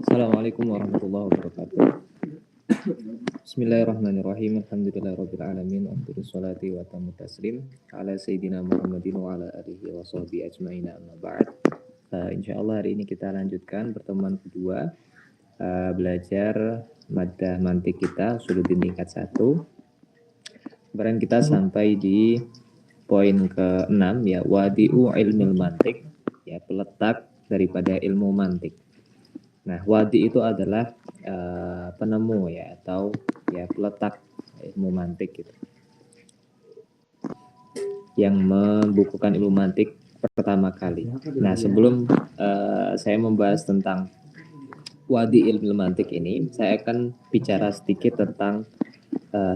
Assalamualaikum warahmatullahi wabarakatuh. Bismillahirrahmanirrahim. Alhamdulillahirabbil alamin. Afdhalus sholati wa tammu taslim ala sayyidina Muhammadin wa ala alihi wa sahbihi ajmain. Amma ba'd. Insyaallah hari ini kita lanjutkan pertemuan kedua belajar maddah mantik kita Usuluddin tingkat 1. Kemarin kita sampai di poin ke-6 ya, wadi'u ilmil mantik, ya, peletak daripada ilmu mantik. Nah, wadi itu adalah penemu ya, atau ya peletak ilmu mantik gitu, yang membukukan ilmu mantik pertama kali. Nah, sebelum saya membahas tentang wadi ilmu mantik ini, saya akan bicara sedikit tentang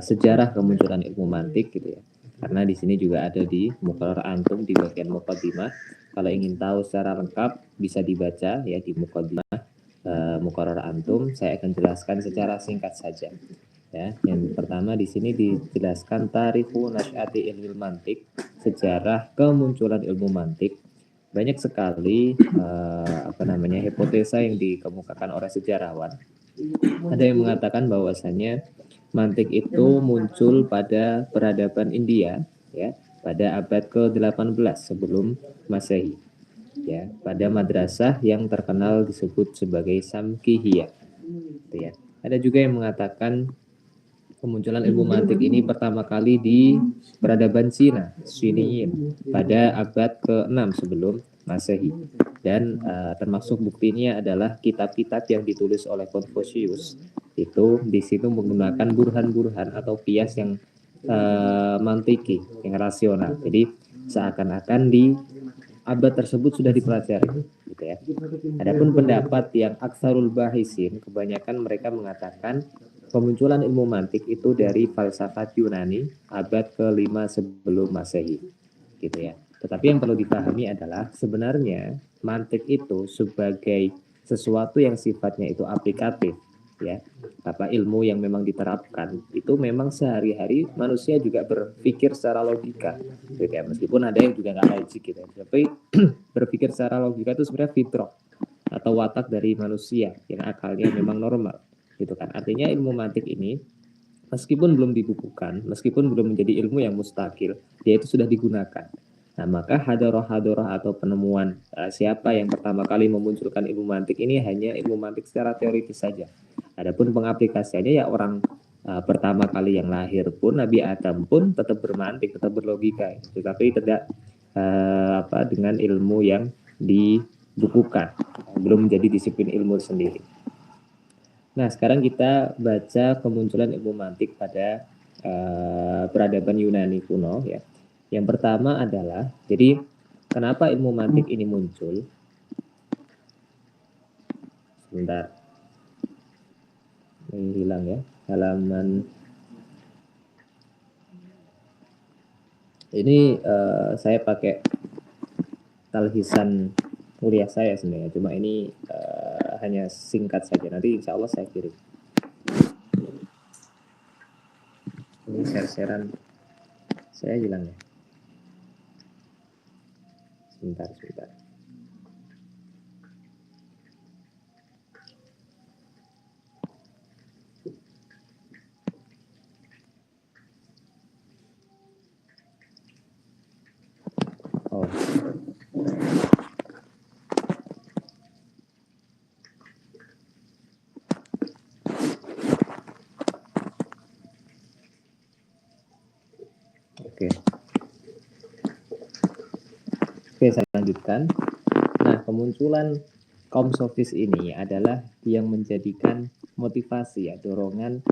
sejarah kemunculan ilmu mantik gitu ya. Karena di sini juga ada di Muqarrar Antum di bagian muqaddimah. Kalau ingin tahu secara lengkap bisa dibaca ya di muqaddimah Muqarrar Antum. Saya akan jelaskan secara singkat saja. Ya, yang pertama di sini dijelaskan tarikhu nasyati ilmu mantik, sejarah kemunculan ilmu mantik. Banyak sekali hipotesa yang dikemukakan oleh sejarawan. Ada yang mengatakan bahwasannya mantik itu muncul pada peradaban India ya, pada abad ke-18 sebelum Masehi. Ya, pada madrasah yang terkenal disebut sebagai Samkhya. Ya. Ada juga yang mengatakan kemunculan ilmu mantik ini pertama kali di peradaban Cina, Siniyin, pada abad ke-6 sebelum Masehi. Dan termasuk buktinya adalah kitab-kitab yang ditulis oleh Confucius. Itu di situ menggunakan burhan-burhan atau kias yang mantiki, yang rasional. Jadi seakan-akan di abad tersebut sudah dipelajari gitu ya. Adapun pendapat yang aksarul bahisin, kebanyakan mereka mengatakan kemunculan ilmu mantik itu dari falsafat Yunani abad ke-5 sebelum Masehi gitu ya. Tetapi yang perlu dipahami adalah sebenarnya mantik itu sebagai sesuatu yang sifatnya itu aplikatif ya, apa ilmu yang memang diterapkan itu memang sehari-hari manusia juga berpikir secara logika gitu ya, meskipun ada yang juga nggak logik gitu ya, tapi berpikir secara logika itu sebenarnya fitrah atau watak dari manusia yang akalnya memang normal gitu kan. Artinya ilmu mantik ini meskipun belum dibukukan, meskipun belum menjadi ilmu yang mustakil, dia itu sudah digunakan. Nah, maka hadarah-hadarah atau penemuan siapa yang pertama kali memunculkan ilmu mantik ini hanya ilmu mantik secara teoritis saja. Adapun pengaplikasiannya ya orang pertama kali yang lahir pun Nabi Adam pun tetap bermantik, tetap berlogika, tetapi tidak dengan ilmu yang dibukukan, belum menjadi disiplin ilmu sendiri. Nah, sekarang kita baca kemunculan ilmu mantik pada peradaban Yunani kuno ya. Yang pertama adalah, jadi kenapa ilmu mantik ini muncul? Sebentar. Ini hilang ya, halaman. Ini saya pakai talhisan kuliah saya sebenarnya, cuma ini hanya singkat saja, nanti insya Allah saya kirim. Ini share-sharean saya hilang ya. Sebentar. Oh. Oke, saya lanjutkan. Nah, kemunculan kaum sofis ini adalah yang menjadikan motivasi ya, dorongan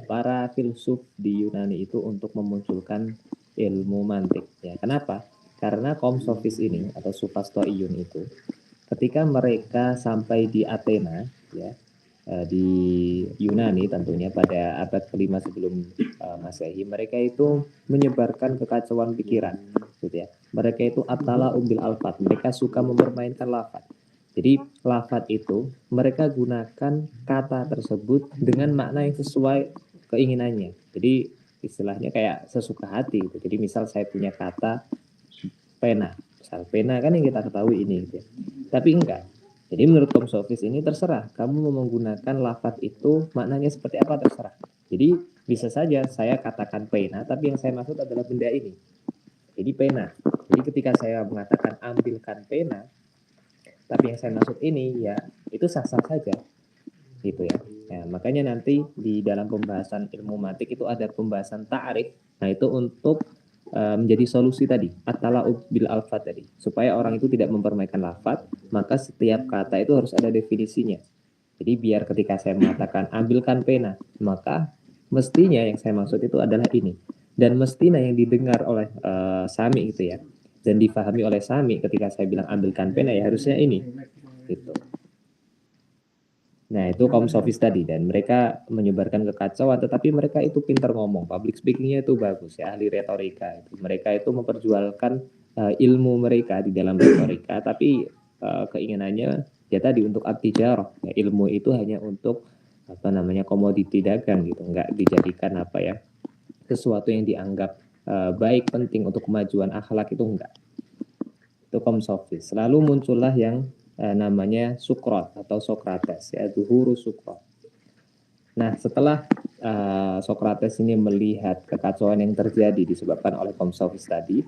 para filsuf di Yunani itu untuk memunculkan ilmu mantik ya. Kenapa? Karena kaum sofis ini atau Sufastoiyun itu ketika mereka sampai di Athena ya, di Yunani tentunya pada abad ke-5 sebelum Masehi, mereka itu menyebarkan kekacauan pikiran gitu ya. Mereka itu atala umbil alfat, mereka suka mempermainkan lafaz. Jadi lafaz itu mereka gunakan kata tersebut dengan makna yang sesuai keinginannya. Jadi istilahnya kayak sesuka hati gitu. Jadi misal saya punya kata pena, misal pena kan yang kita ketahui ini gitu ya. Tapi enggak. Jadi menurut kaum sofis ini terserah kamu mau menggunakan lafadz itu maknanya seperti apa, terserah. Jadi bisa saja saya katakan pena, tapi yang saya maksud adalah benda ini. Jadi pena. Jadi ketika saya mengatakan ambilkan pena, tapi yang saya maksud ini, ya itu sah-sah saja, gitu ya. Nah, makanya nanti di dalam pembahasan ilmu mantik itu ada pembahasan ta'rif. Nah, itu untuk menjadi solusi tadi, at-tala'ub bil alfat tadi, supaya orang itu tidak mempermainkan lafaz, maka setiap kata itu harus ada definisinya. Jadi biar ketika saya mengatakan ambilkan pena, maka mestinya yang saya maksud itu adalah ini. Dan mestinya yang didengar oleh Sami itu ya, dan difahami oleh Sami ketika saya bilang ambilkan pena, ya harusnya ini. Gitu. Nah, itu kaum sofis tadi, dan mereka menyebarkan kekacauan, tetapi mereka itu pintar ngomong, public speakingnya itu bagus ya, ahli retorika itu. Mereka itu memperjualkan ilmu mereka di dalam retorika, tapi keinginannya ya tadi untuk at-tijarah, ya, ilmu itu hanya untuk apa namanya komoditi dagang gitu, nggak dijadikan apa ya sesuatu yang dianggap baik penting untuk kemajuan akhlak, itu enggak. Itu kaum sofis. Lalu muncullah yang namanya Sukrat atau Sokrates, ya, Zuhuru Sukrat. Nah, setelah Sokrates ini melihat kekacauan yang terjadi disebabkan oleh kaum sofis tadi,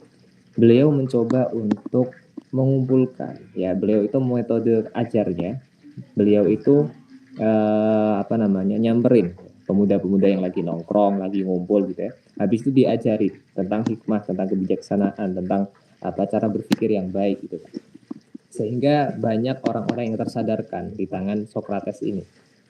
beliau mencoba untuk mengumpulkan, ya, beliau itu metode ajarnya, beliau itu apa namanya nyamperin pemuda-pemuda yang lagi nongkrong, lagi ngumpul gitu ya. Habis itu diajari tentang hikmah, tentang kebijaksanaan, tentang apa cara berpikir yang baik gitu kan. Sehingga banyak orang-orang yang tersadarkan di tangan Sokrates ini.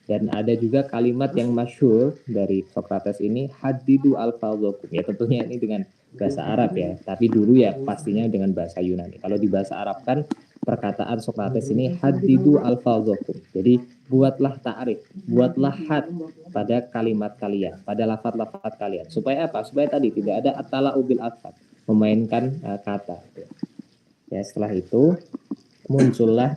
Dan ada juga kalimat yang masyhur dari Sokrates ini, hadidu alfadzokum. Ya tentunya ini dengan bahasa Arab ya, tapi dulu ya pastinya dengan bahasa Yunani. Kalau di bahasa Arab kan perkataan Sokrates ini hadidu alfadzokum. Jadi buatlah ta'rif, buatlah had pada kalimat kalian, pada lafaz-lafaz kalian. Supaya apa? Supaya tadi tidak ada at-tala'u bil alfaz, memainkan kata. Ya, setelah itu muncullah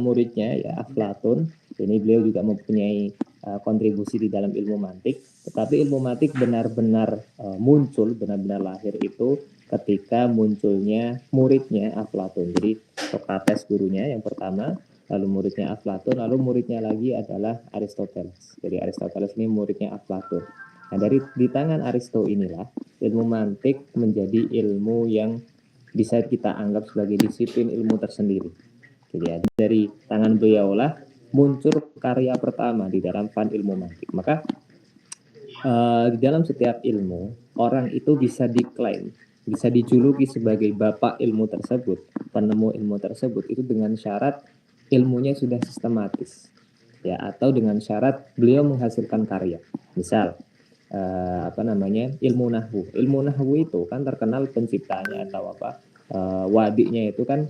muridnya ya Aflatun. Ini beliau juga mempunyai kontribusi di dalam ilmu mantik, tetapi ilmu mantik benar-benar muncul, benar-benar lahir itu ketika munculnya muridnya Aflatun. Jadi Sokrates gurunya yang pertama, lalu muridnya Aflatun, lalu muridnya lagi adalah Aristoteles. Jadi Aristoteles ini muridnya Aflatun. Nah, dari di tangan Aristo inilah ilmu mantik menjadi ilmu yang bisa kita anggap sebagai disiplin ilmu tersendiri. Jadi dari tangan beliaulah muncul karya pertama di dalam fan ilmu mantik. Maka di dalam setiap ilmu orang itu bisa diklaim, bisa dijuluki sebagai bapak ilmu tersebut, penemu ilmu tersebut itu dengan syarat ilmunya sudah sistematis, ya, atau dengan syarat beliau menghasilkan karya. Misal apa namanya ilmu nahwu itu kan terkenal penciptanya atau apa wadinya itu kan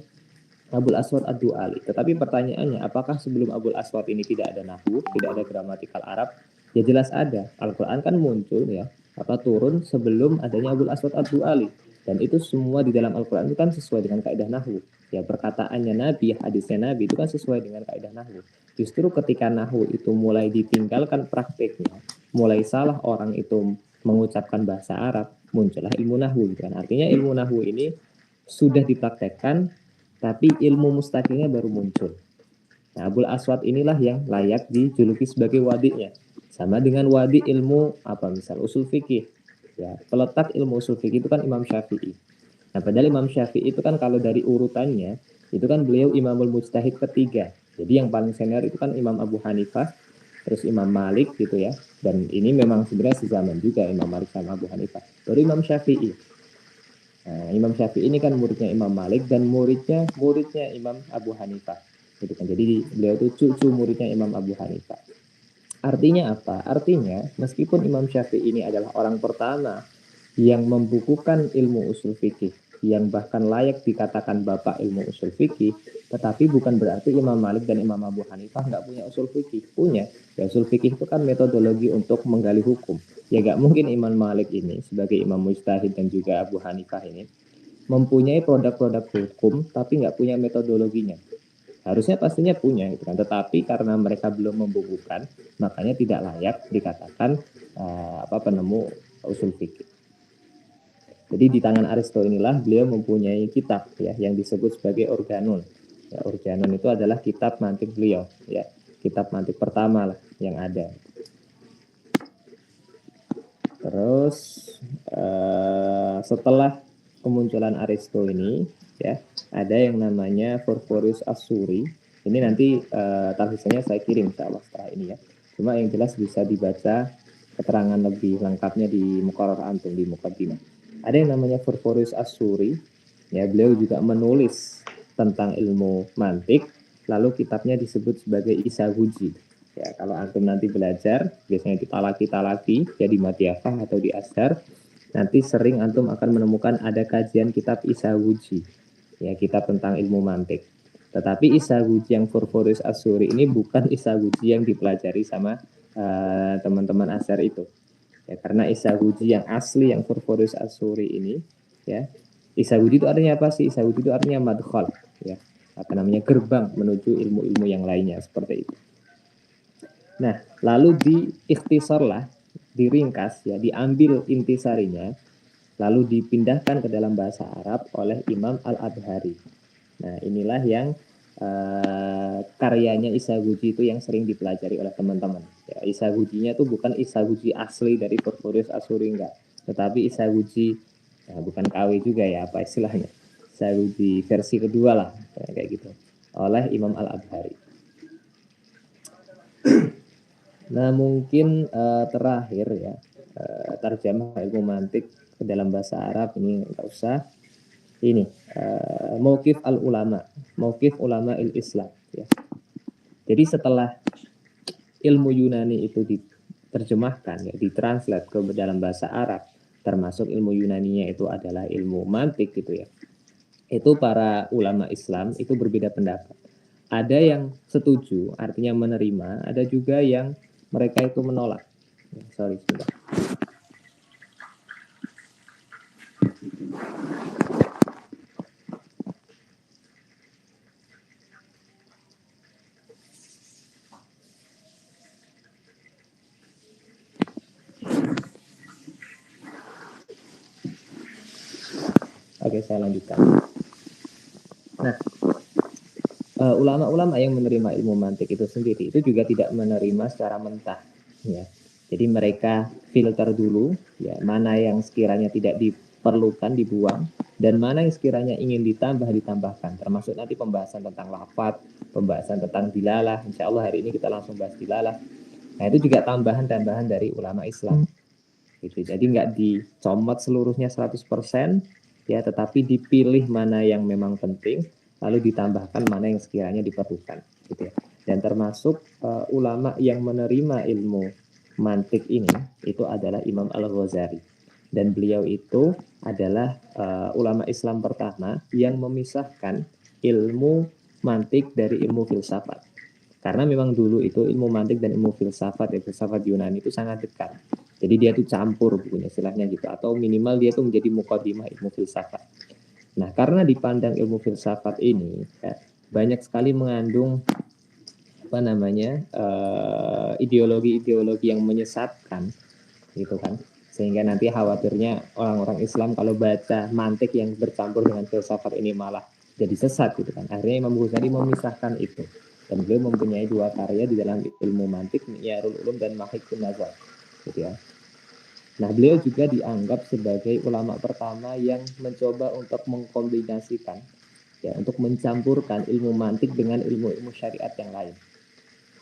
Abul Aswad Ad-Du'ali. Tetapi pertanyaannya, apakah sebelum Abul Aswad ini tidak ada nahwu, tidak ada gramatikal Arab? Ya jelas ada. Al-Quran kan muncul ya, apa turun sebelum adanya Abul Aswad Ad-Du'ali. Dan itu semua di dalam Al-Quran itu kan sesuai dengan kaidah nahwu. Ya perkataannya Nabi, hadisnya Nabi itu kan sesuai dengan kaidah nahwu. Justru ketika nahwu itu mulai ditinggalkan prakteknya, mulai salah orang itu mengucapkan bahasa Arab, muncullah ilmu nahwu gitu kan. Artinya ilmu nahwu ini sudah dipraktekkan, tapi ilmu mustaqilnya baru muncul. Nah, Abul Aswad inilah yang layak dijuluki sebagai wadinya. Sama dengan wadi ilmu apa misal usul fikih. Ya, peletak ilmu usul fikih itu kan Imam Syafi'i. Nah, padahal Imam Syafi'i itu kan kalau dari urutannya itu kan beliau Imamul Mujtahid ketiga. Jadi yang paling senior itu kan Imam Abu Hanifah, terus Imam Malik gitu ya. Dan ini memang sebenarnya sezaman juga Imam Malik sama Abu Hanifah. Baru Imam Syafi'i. Nah, Imam Syafi'i ini kan muridnya Imam Malik dan muridnya Imam Abu Hanifah. Gitu kan. Jadi beliau itu cucu muridnya Imam Abu Hanifah. Artinya apa? Artinya meskipun Imam Syafi'i ini adalah orang pertama yang membukukan ilmu usul fikih, yang bahkan layak dikatakan bapak ilmu usul fikih, tetapi bukan berarti Imam Malik dan Imam Abu Hanifah nggak punya usul fikih. Punya. Ya, usul fikih itu kan metodologi untuk menggali hukum. Ya nggak mungkin Imam Malik ini sebagai Imam Mujtahid dan juga Abu Hanifah ini mempunyai produk-produk hukum tapi nggak punya metodologinya. Harusnya pastinya punya gitu kan, tetapi karena mereka belum membukukan, makanya tidak layak dikatakan penemu usul fikih. Jadi di tangan Aristo inilah beliau mempunyai kitab ya yang disebut sebagai organon. Ya, Urjanun itu adalah kitab mantik beliau, ya, kitab mantik pertama lah yang ada. Terus setelah kemunculan Aristo ini, ya, ada yang namanya Porphyrius Asuri. Ini nanti tarsisannya saya kirim insyaallah setelah ini ya. Cuma yang jelas bisa dibaca keterangan lebih lengkapnya di Muqarrar Antum di Muqaddimah. Ada yang namanya Porphyrius Asuri, ya, beliau juga menulis tentang ilmu mantik, lalu kitabnya disebut sebagai Isaguji. Ya, kalau antum nanti belajar, biasanya di talaki-talaki, ya di Matiafah atau di Ashar, nanti sering antum akan menemukan ada kajian kitab Isaguji, ya, kitab tentang ilmu mantik. Tetapi Isaguji yang Porphyrius Asuri ini bukan Isaguji yang dipelajari sama teman-teman Ashar itu. Ya, karena Isaguji yang asli yang Porphyrius Asuri ini, ya, Isaguji itu artinya apa sih? Isaguji itu artinya madkhal, ya, apa namanya, gerbang menuju ilmu-ilmu yang lainnya, seperti itu. Nah, lalu diikhtisarlah, diringkas, ya, diambil intisarinya, lalu dipindahkan ke dalam bahasa Arab oleh Imam Al-Adhari. Nah, inilah yang karyanya Isaguji itu yang sering dipelajari oleh teman-teman. Ya, Isagujinya itu bukan Isaguji asli dari Porphyrius Asuri, enggak, tetapi Isaguji, nah, bukan KW juga ya, apa istilahnya, Isaguji versi kedua lah, kayak gitu, oleh Imam Al-Adhari. Nah, mungkin terakhir ya, terjemah ilmu mantik ke dalam bahasa Arab ini enggak usah. Ini mauqif al-ulama, mauqif ulama il-Islam, ya. Jadi setelah ilmu Yunani itu diterjemahkan, ya, ditranslate ke dalam bahasa Arab, termasuk ilmu Yunaninya itu adalah ilmu mantik gitu ya. Itu para ulama Islam itu berbeda pendapat. Ada yang setuju, artinya menerima, ada juga yang mereka itu menolak. Sorry, sebentar. Oke, saya lanjutkan. Nah, ulama-ulama yang menerima ilmu mantik itu sendiri itu juga tidak menerima secara mentah, ya. Jadi mereka filter dulu, ya, mana yang sekiranya tidak diperlukan dibuang, dan mana yang sekiranya ingin ditambahkan, termasuk nanti pembahasan tentang lafadz, pembahasan tentang dilalah. Insya Allah hari ini kita langsung bahas dilalah. Nah, itu juga tambahan-tambahan dari ulama Islam, gitu. Jadi nggak dicomot seluruhnya 100%, ya, tetapi dipilih mana yang memang penting, lalu ditambahkan mana yang sekiranya diperlukan, gitu ya. Dan termasuk ulama yang menerima ilmu mantik ini itu adalah Imam Al-Ghazali, dan beliau itu adalah ulama Islam pertama yang memisahkan ilmu mantik dari ilmu filsafat. Karena memang dulu itu ilmu mantik dan ilmu filsafat, ya, filsafat Yunani itu sangat dekat. Jadi dia tuh campur bukunya istilahnya gitu, atau minimal dia tuh menjadi muqaddimah ilmu filsafat. Nah, karena dipandang ilmu filsafat ini, ya, banyak sekali mengandung apa namanya ideologi-ideologi yang menyesatkan, gitu kan, sehingga nanti khawatirnya orang-orang Islam kalau baca mantik yang bercampur dengan filsafat ini malah jadi sesat, gitu kan. Akhirnya Imam Ghazali memisahkan itu, dan beliau mempunyai dua karya di dalam ilmu mantik, Mi'yarul Ulum dan Mahikun Nazar, gitu ya. Nah, beliau juga dianggap sebagai ulama pertama yang mencoba untuk mengkombinasikan, ya, untuk mencampurkan ilmu mantik dengan ilmu-ilmu syariat yang lain.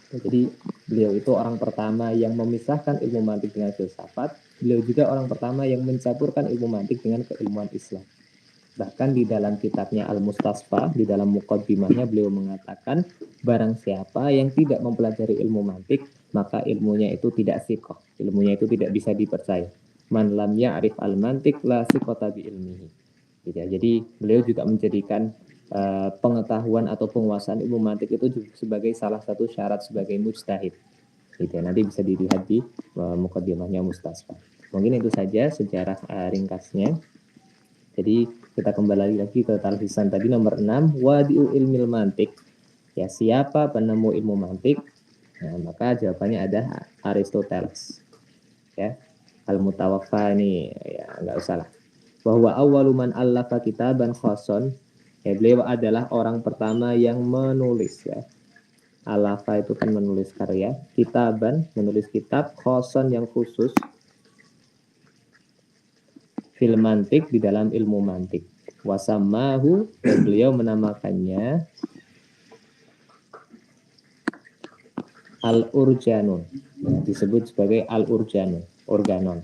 Jadi beliau itu orang pertama yang memisahkan ilmu mantik dengan filsafat. Beliau juga orang pertama yang mencampurkan ilmu mantik dengan keilmuan Islam. Bahkan di dalam kitabnya Al-Mustasfa, di dalam muqaddimahnya beliau mengatakan, barang siapa yang tidak mempelajari ilmu mantik, maka ilmunya itu tidak siqah, ilmunya itu tidak bisa dipercaya. Man lam ya'rif al-mantik la siqata bi ilmihi. Jadi beliau juga menjadikan pengetahuan atau penguasaan ilmu mantik itu sebagai salah satu syarat sebagai mujtahid. Gitu ya. Nanti bisa dilihat di muqaddimahnya Mustasfa. Mungkin itu saja sejarah ringkasnya. Jadi kita kembali lagi ke talhisan tadi nomor 6, wadi'u ilmil mantik. Ya, siapa penemu ilmu mantik? Nah, maka jawabannya ada Aristoteles. Ya, Al-Mutawaffa ini ya nggak usah lah. Bahwa awwalu man allafa kitaban khason, Ya, beliau adalah orang pertama yang menulis ya. Alafa itu kan menulis karya, kitaban menulis kitab, khoson yang khusus, fil mantik di dalam ilmu mantik. Wasamahu, dan beliau menamakannya Al-Urjanun. Ya, disebut sebagai Al-Urjanun, organon.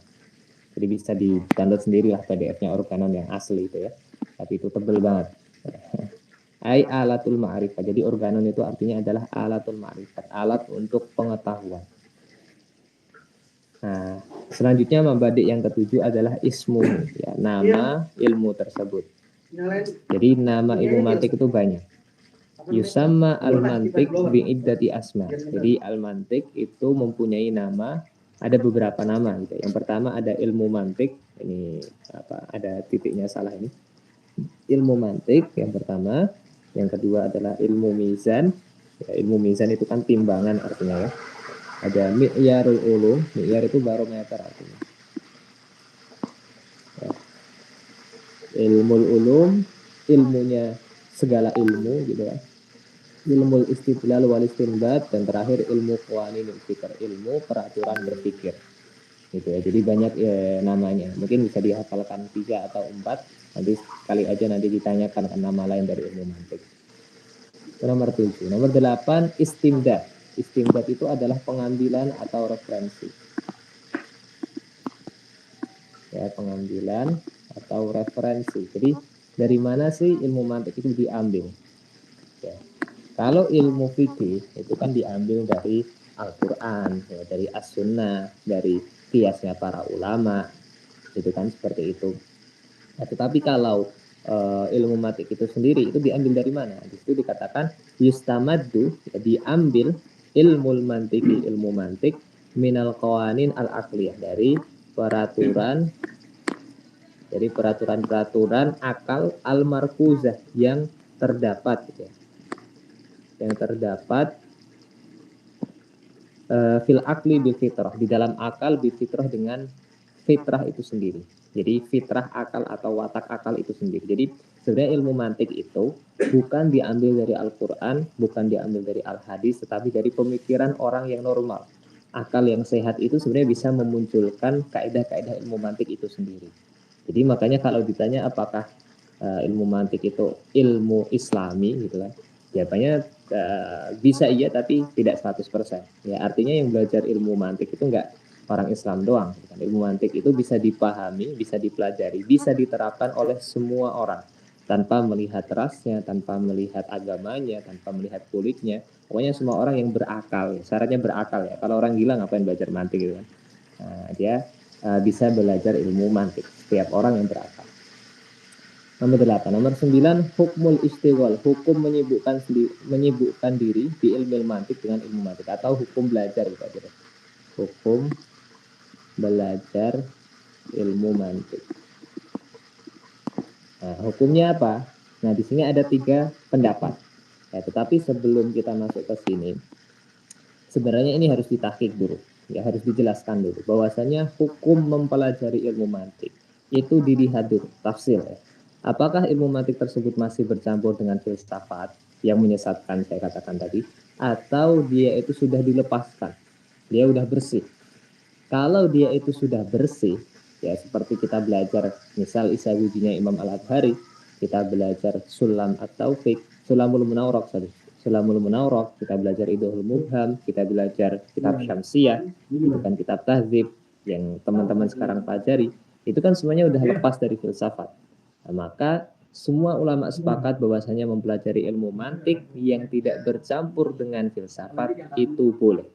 Jadi bisa di-download sendirilah PDF-nya organon yang asli itu ya. Tapi itu tebel banget. Ai alatul ma'rifat. Jadi organon itu artinya adalah alatul ma'rifat, alat untuk pengetahuan. Nah, selanjutnya mabadi yang ketujuh adalah ismu, ya, nama ilmu tersebut. Jadi nama ilmu mantik itu banyak. Yusama al-mantik bi'iddati asma. Jadi al-mantik itu mempunyai nama, ada beberapa nama gitu. Yang pertama ada ilmu mantik, ini apa? Ada titiknya salah ini. Ilmu mantik yang pertama, yang kedua adalah ilmu mizan. Ya, ilmu mizan itu kan timbangan artinya ya. Ada mi'yarul ulum, mi'yar itu barometer artinya. Ya. Ilmul ulum, ilmunya segala ilmu gitu ya. Ilmu istidlal wal istinbat, dan terakhir ilmu qawaninul fikr, ilmu peraturan berpikir. Gitu ya. Jadi banyak namanya. Mungkin bisa dihafalkan 3 atau 4. Nanti sekali aja nanti ditanyakan nama lain dari ilmu mantik. Nomor 7. Nomor 8 istimdad. Istimdad itu adalah pengambilan atau referensi. Ya, pengambilan atau referensi. Jadi dari mana sih ilmu mantik itu diambil? Ya. Kalau ilmu fikih itu kan diambil dari Al-Quran, ya, dari As-Sunnah, dari kiasnya para ulama, itu kan seperti itu. Nah, tetapi kalau ilmu mantik itu sendiri itu diambil dari mana? Di situ dikatakan yustamaddu, ya, diambil ilmu mantik minal qawanin al-aqliyah, dari peraturan akal al-markuzah yang terdapat gitu ya. Yang terdapat fil akli bil fitrah, di dalam akal bil fitrah, dengan fitrah itu sendiri. Jadi fitrah akal atau watak akal itu sendiri. Jadi sebenarnya ilmu mantik itu bukan diambil dari Al-Quran, bukan diambil dari Al-Hadis, tetapi dari pemikiran orang yang normal. Akal yang sehat itu sebenarnya bisa memunculkan kaidah-kaidah ilmu mantik itu sendiri. Jadi makanya kalau ditanya apakah ilmu mantik itu ilmu Islami gitu kan, jawabannya bisa iya tapi tidak 100%. Ya, artinya yang belajar ilmu mantik itu enggak orang Islam doang. Ilmu mantik itu bisa dipahami, bisa dipelajari, bisa diterapkan oleh semua orang tanpa melihat rasnya, tanpa melihat agamanya, tanpa melihat kulitnya. Pokoknya semua orang yang berakal, syaratnya berakal ya. Kalau orang gila ngapain belajar mantik gitu kan? Nah, dia bisa belajar ilmu mantik. Setiap orang yang berakal. Nomor 8. Nomor 9, hukmul istighol, hukum menyibukkan diri di ilmu mantik dengan ilmu mantik, atau hukum belajar gitu aja. Hukum belajar ilmu mantik. Nah, hukumnya apa? Nah, di sini ada 3 pendapat. Ya, tetapi sebelum kita masuk ke sini, sebenarnya ini harus ditahqiq dulu. Ya, harus dijelaskan dulu bahwasanya hukum mempelajari ilmu mantik itu dilihat dulu tafsir ya. Apakah ilmu mantik tersebut masih bercampur dengan filsafat yang menyesatkan saya katakan tadi, atau dia itu sudah dilepaskan, dia udah bersih. Kalau dia itu sudah bersih, ya seperti kita belajar misal Isawijinya Imam Al-Adhari, kita belajar Sulam At-Taufiq, Sulamul Munawwarah, Sulamul Munawwarah, kita belajar Idhul Mubham, kita belajar kitab Syamsiyah, bukan kitab Tahdzib yang teman-teman sekarang pelajari, itu kan semuanya udah lepas dari filsafat. Nah, maka semua ulama sepakat bahwasanya mempelajari ilmu mantik yang tidak bercampur dengan filsafat itu boleh.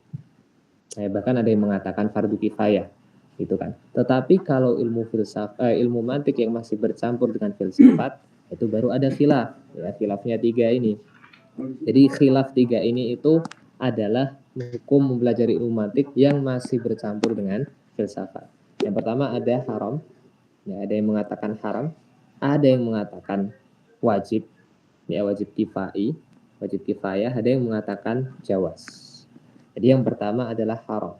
Bahkan ada yang mengatakan fardu kifayah, gitu kan. Tetapi kalau ilmu mantik yang masih bercampur dengan filsafat, itu baru ada khilaf. Ya, khilafnya 3 ini. Jadi khilaf 3 ini itu adalah hukum mempelajari ilmu mantik yang masih bercampur dengan filsafat. Yang pertama ada haram, ya, ada yang mengatakan haram, ada yang mengatakan wajib, ya wajib kifayah, ada yang mengatakan jawaz. Jadi yang pertama adalah haram.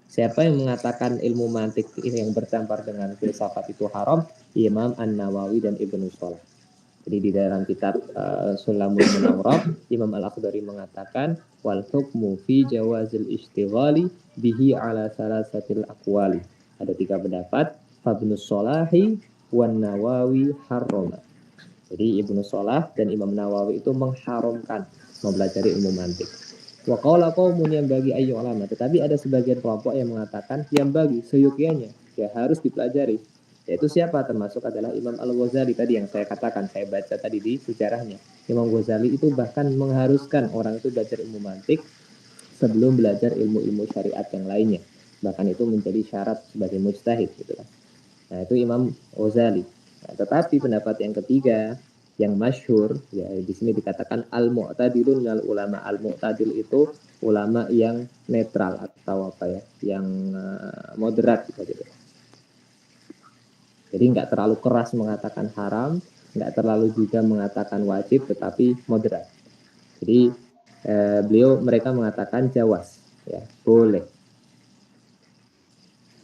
Siapa yang mengatakan ilmu mantik yang bercampur dengan filsafat itu haram? Imam An-Nawawi dan Ibnu Shalah. Jadi di dalam kitab Sulamul Munawwarah, Imam Al-Akhdari mengatakan wal hukmu fi jawazil ishtighali bihi ala salasatil aqwali. Ada 3 pendapat, Fabnus Solahi wan Nawawi harrama. Jadi Ibnu Salah dan Imam Nawawi itu mengharamkan mempelajari ilmu mantik. Wa qala qaumun yang bagi ayyu ulama, tetapi ada sebagian kelompok yang mengatakan yang bagi seyogyanya ya harus dipelajari. Yaitu siapa? Termasuk adalah Imam Al-Ghazali tadi yang saya katakan, saya baca tadi di sejarahnya. Imam Ghazali itu bahkan mengharuskan orang itu belajar ilmu mantik sebelum belajar ilmu-ilmu syariat yang lainnya. Bahkan itu menjadi syarat sebagai mujtahid gitu kan. Nah, itu Imam Ghazali. Nah, tetapi pendapat yang ketiga yang masyhur ya di sini dikatakan al-mu'tadilun minal ulama. Al-mu'tadil itu ulama yang netral atau apa ya, yang moderat gitu. Jadi nggak terlalu keras mengatakan haram, nggak terlalu juga mengatakan wajib, tetapi moderat. Jadi mereka mengatakan jawas, ya boleh.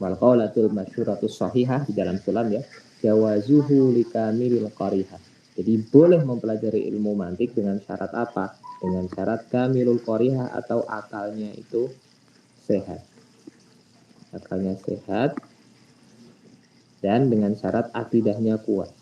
Wal qaulatul masyhuratus sahihah di dalam sulam ya, jawazuhu likamilil qarihah. Jadi boleh mempelajari ilmu mantik dengan syarat apa? Dengan syarat kamilul qarihah atau akalnya itu sehat. Akalnya sehat dan dengan syarat akidahnya kuat.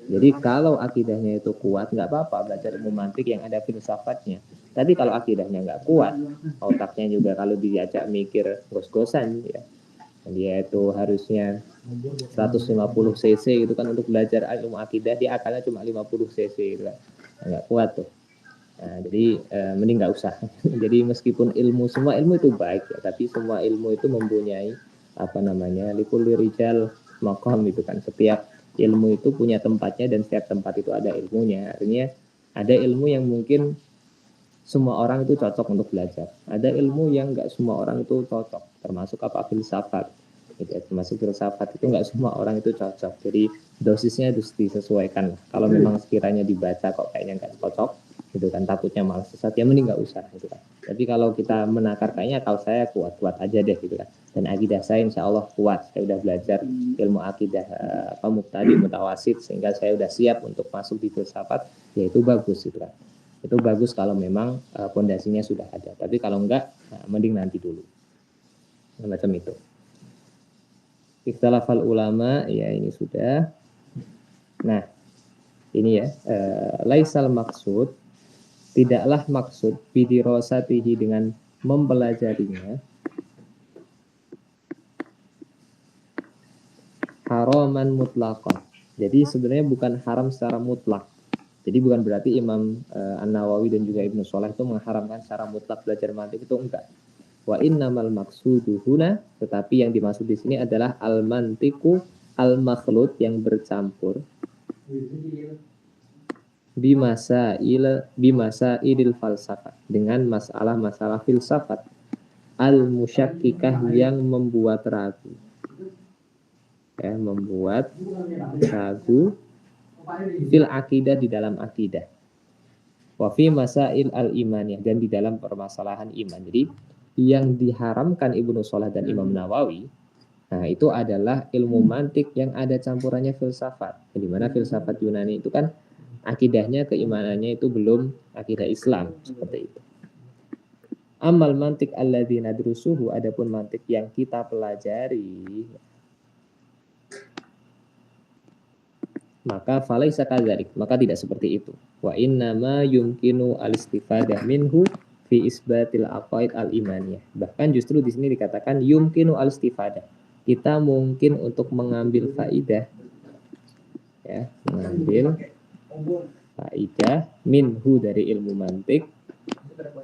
Jadi kalau akidahnya itu kuat, nggak apa-apa belajar ilmu mantik yang ada filsafatnya. Tapi kalau akidahnya nggak kuat, otaknya juga kalau diajak mikir gos-gosan, ya, dia itu harusnya 150 cc itu kan untuk belajar ilmu akidah, dia akalnya cuma 50 cc gitu kan, nggak kuat tuh. Nah, jadi mending nggak usah. Jadi meskipun semua ilmu itu baik ya, tapi semua ilmu itu mempunyai apa namanya likulli rijal maqam itu kan. Setiap ilmu itu punya tempatnya dan setiap tempat itu ada ilmunya. Artinya ada ilmu yang mungkin semua orang itu cocok untuk belajar. Ada ilmu yang nggak semua orang itu cocok, termasuk apa filsafat. Gitu, termasuk filsafat itu nggak semua orang itu cocok. Jadi dosisnya harus disesuaikan. Kalau memang sekiranya dibaca kok kayaknya nggak cocok, gitu kan takutnya malah sesat, ya mending nggak usah gitu kan. Tapi kalau kita menakar kayaknya kalau saya kuat aja deh gitu kan. Dan akidah saya insya Allah kuat. Saya udah belajar ilmu akidah mubtadi mutawasid sehingga saya udah siap untuk masuk di filsafat, ya itu bagus gitu kan. Itu bagus kalau memang pondasinya sudah ada. Tapi kalau enggak, mending nanti dulu. Macam itu. Ikhtilafal ulama, ya ini sudah. Nah, ini ya, laisal maksud, tidaklah maksud bidirosatihi dengan mempelajarinya haraman mutlaqan. Jadi sebenarnya bukan haram secara mutlak. Jadi bukan berarti Imam An-Nawawi dan juga Ibnu Sholeh itu mengharamkan secara mutlak belajar mantik, itu enggak. Wa innamal maqsudu huna, tetapi yang dimaksud di sini adalah al-mantiku al-makhlut yang bercampur bimasailil falsafah, dengan masalah-masalah filsafat al-musyakkikah yang membuat ragu. Ya, membuat ragu fil akidah, di dalam akidah, wa fi masail al imaniyah, dan di dalam permasalahan iman. Jadi yang diharamkan Ibnu Sholeh dan Imam Nawawi, nah itu adalah ilmu mantik yang ada campurannya filsafat. Di mana filsafat Yunani itu kan akidahnya, keimanannya itu belum akidah Islam, seperti itu. Amal mantik alladzi nadrusuhu, adapun mantik yang kita pelajari, maka falaisa kadzalik, maka tidak seperti itu. Wa innama yumkinu al-istifadah minhu fi isbatil aqaid al-imaniyah. Bahkan justru di sini dikatakan yumkinu al-istifadah. Kita mungkin untuk mengambil faidah, ya, mengambil faidah minhu dari ilmu mantik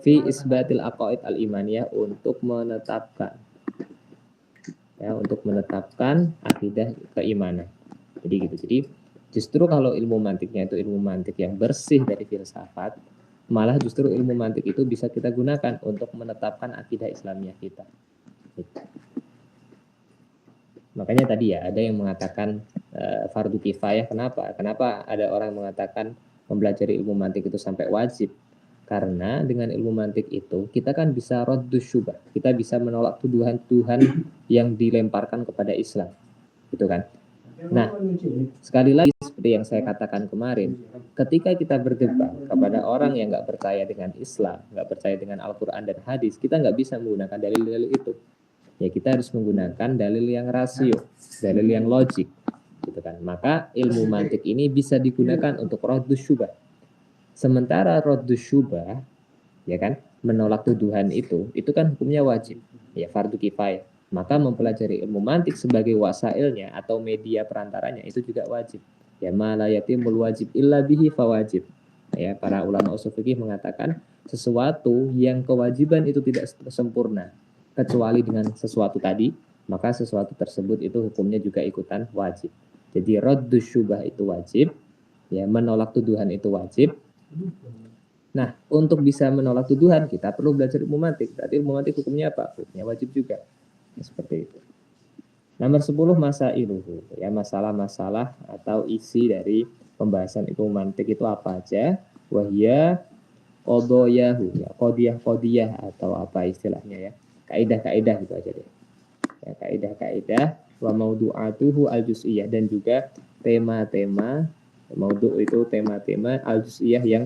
fi isbatil aqaid al-imaniyah, untuk menetapkan, ya, untuk menetapkan akidah keimanan. Jadi gitu. Jadi justru kalau ilmu mantiknya itu ilmu mantik yang bersih dari filsafat, malah justru ilmu mantik itu bisa kita gunakan untuk menetapkan akidah Islamiyah kita. Gitu. Makanya tadi ya ada yang mengatakan fardu kifayah. Kenapa? Kenapa ada orang mengatakan mempelajari ilmu mantik itu sampai wajib? Karena dengan ilmu mantik itu kita kan bisa raddus syubah, kita bisa menolak tuduhan-tuduhan yang dilemparkan kepada Islam, gitu kan? Nah, sekali lagi seperti yang saya katakan kemarin, ketika kita berdebat kepada orang yang nggak percaya dengan Islam, nggak percaya dengan Al-Quran dan Hadis, kita nggak bisa menggunakan dalil-dalil itu. Ya kita harus menggunakan dalil yang rasio, dalil yang logik, gitu kan. Maka ilmu mantik ini bisa digunakan untuk raddus syubah. Sementara raddus syubah, ya kan, menolak tuduhan itu kan hukumnya wajib, ya fardu kifayah. Maka mempelajari ilmu mantik sebagai wasailnya atau media perantaranya itu juga wajib. Ya malayatimul wajib illa bihi fawajib. Ya, para ulama usul fikih mengatakan sesuatu yang kewajiban itu tidak sempurna kecuali dengan sesuatu tadi, maka sesuatu tersebut itu hukumnya juga ikutan wajib. Jadi raddus syubah itu wajib, ya menolak tuduhan itu wajib. Nah, untuk bisa menolak tuduhan, kita perlu belajar ilmu mantik. Berarti ilmu mantik hukumnya apa? Hukumnya wajib juga. Nah, seperti itu. Nomor 10, masailuhu. Ya, masalah-masalah atau isi dari pembahasan ilmu mantik itu apa aja? Wahya qodoyahu. Ya, qodiyah atau apa istilahnya ya. Kaidah-kaidah gitu aja deh. Ya, kaidah-kaidah wa maudu'atuhu al-juz'iyah, dan juga tema-tema, maudhu' itu tema-tema al-juz'iyah yang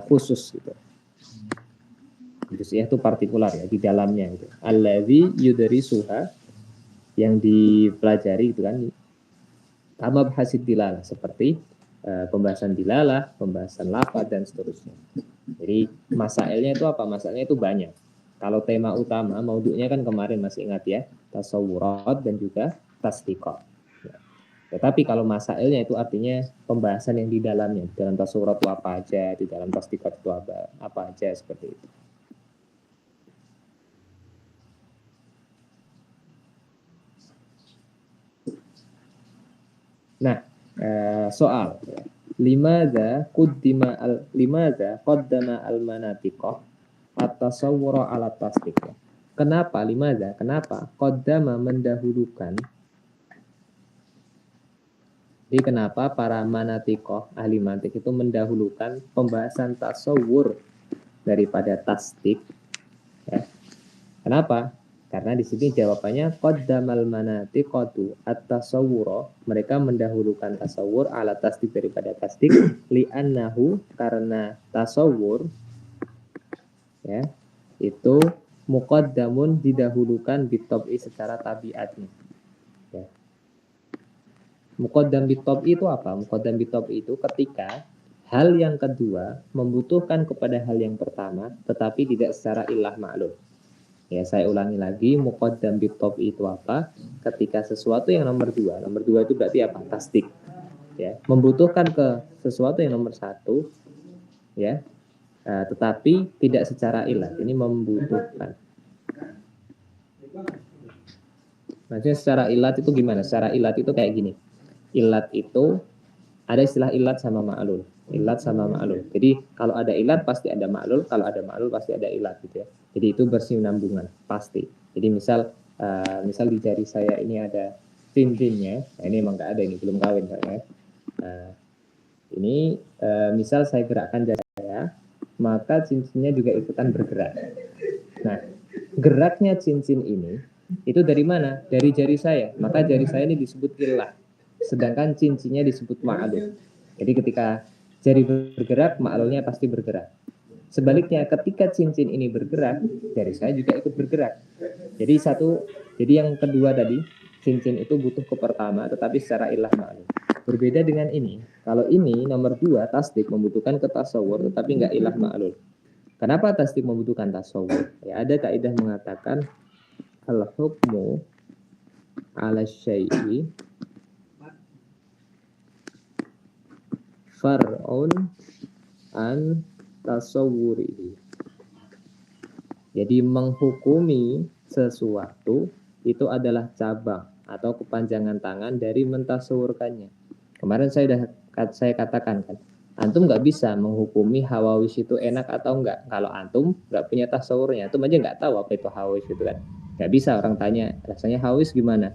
khusus gitu. Juz'iyah itu partikular ya di dalamnya gitu. Allazi yudrisuha, yang dipelajari gitu kan. Kama bahasid dilalah, seperti pembahasan dilalah, pembahasan lafaz dan seterusnya. Jadi masailnya itu apa? Masailnya itu banyak. Kalau tema utama, maudhu'nya kan kemarin masih ingat ya, tasawurat dan juga tasdiqat. Tetapi kalau masailnya itu artinya pembahasan yang di dalamnya, di dalam tasawurat itu apa aja, di dalam tasdiqat itu apa aja, seperti itu. Nah, soal limadza qaddama al-manatiqah at-tasawwura ala tasdiq. Kenapa qaddama mendahulukan? Jadi kenapa para manatikoh, ahli mantik itu mendahulukan pembahasan tasawur daripada tasdik? Ya. Kenapa? Karena di sini jawabannya qaddamal manatiqatu at-tasawwura, mereka mendahulukan tasawur ala tasdik daripada tasdik, li'annahu, karena tasawur ya itu muqaddamun, didahulukan bitob'i, secara tabiatnya. Ya. Muqaddam bitob'i itu apa? Muqaddam bitob'i itu ketika hal yang kedua membutuhkan kepada hal yang pertama, tetapi tidak secara ilah ma'lum. Ya, saya ulangi lagi, muqaddam bitob'i itu apa? Ketika sesuatu yang nomor dua itu berarti apa? Tasdik. Ya, membutuhkan ke sesuatu yang nomor satu, ya, tetapi tidak secara ilah. Ini membutuhkan. Maksudnya secara ilat itu gimana? Secara ilat itu kayak gini. Ilat itu ada istilah ilat sama ma'lul. Ilat sama ma'lul. Jadi kalau ada ilat pasti ada ma'lul, kalau ada ma'lul pasti ada ilat gitu ya. Jadi itu bersinambungan pasti. Jadi misal di jari saya ini ada cincinnya, nah ini emang nggak ada, ini belum kawin saya. Ini misal saya gerakkan jari saya, maka cincinnya juga ikutan bergerak. Nah, geraknya cincin ini itu dari mana? Dari jari saya. Maka jari saya ini disebut ilah. Sedangkan cincinnya disebut ma'lul. Jadi ketika jari bergerak, ma'lulnya pasti bergerak. Sebaliknya ketika cincin ini bergerak, jari saya juga ikut bergerak. Jadi yang kedua tadi, cincin itu butuh ke pertama, tetapi secara ilah ma'lul. Berbeda dengan ini. Kalau ini nomor 2, tasdik, membutuhkan ke tasawur, tetapi nggak ilah ma'lul. Kenapa tasdik membutuhkan tasawur? Ya, ada kaidah mengatakan al-hukmu ala syai'i far'un an tasawwurihi. Jadi menghukumi sesuatu itu adalah cabang atau kepanjangan tangan dari mentasawurkannya. Kemarin saya katakan kan, antum nggak bisa menghukumi hawawis itu enak atau enggak kalau antum nggak punya tasawurnya. Antum aja nggak tahu apa itu hawawis itu kan. Nggak bisa orang tanya rasanya hawis gimana,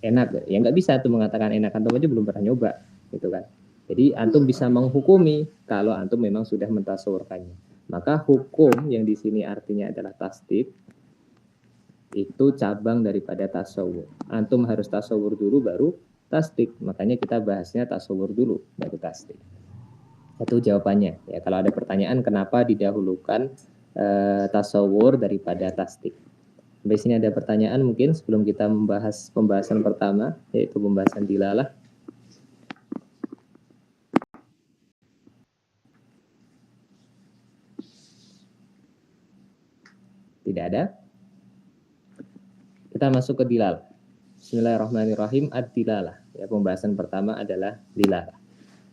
enak ya, nggak bisa tuh mengatakan enak, antum aja belum pernah nyoba gitu kan. Jadi antum bisa menghukumi kalau antum memang sudah mentasawurkannya. Maka hukum yang di sini artinya adalah tasdik, Itu cabang daripada tasawur. Antum harus tasawur dulu baru tasdik. Makanya kita bahasnya tasawur dulu baru tasdik. Itu jawabannya. Ya, kalau ada pertanyaan kenapa didahulukan tasawur daripada tasdik. Sampai sini ada pertanyaan mungkin sebelum kita membahas pembahasan pertama, yaitu pembahasan dilalah. Tidak ada? Kita masuk ke dilalah. Bismillahirrahmanirrahim. Ad-dilalah. Ya, pembahasan pertama adalah dilalah.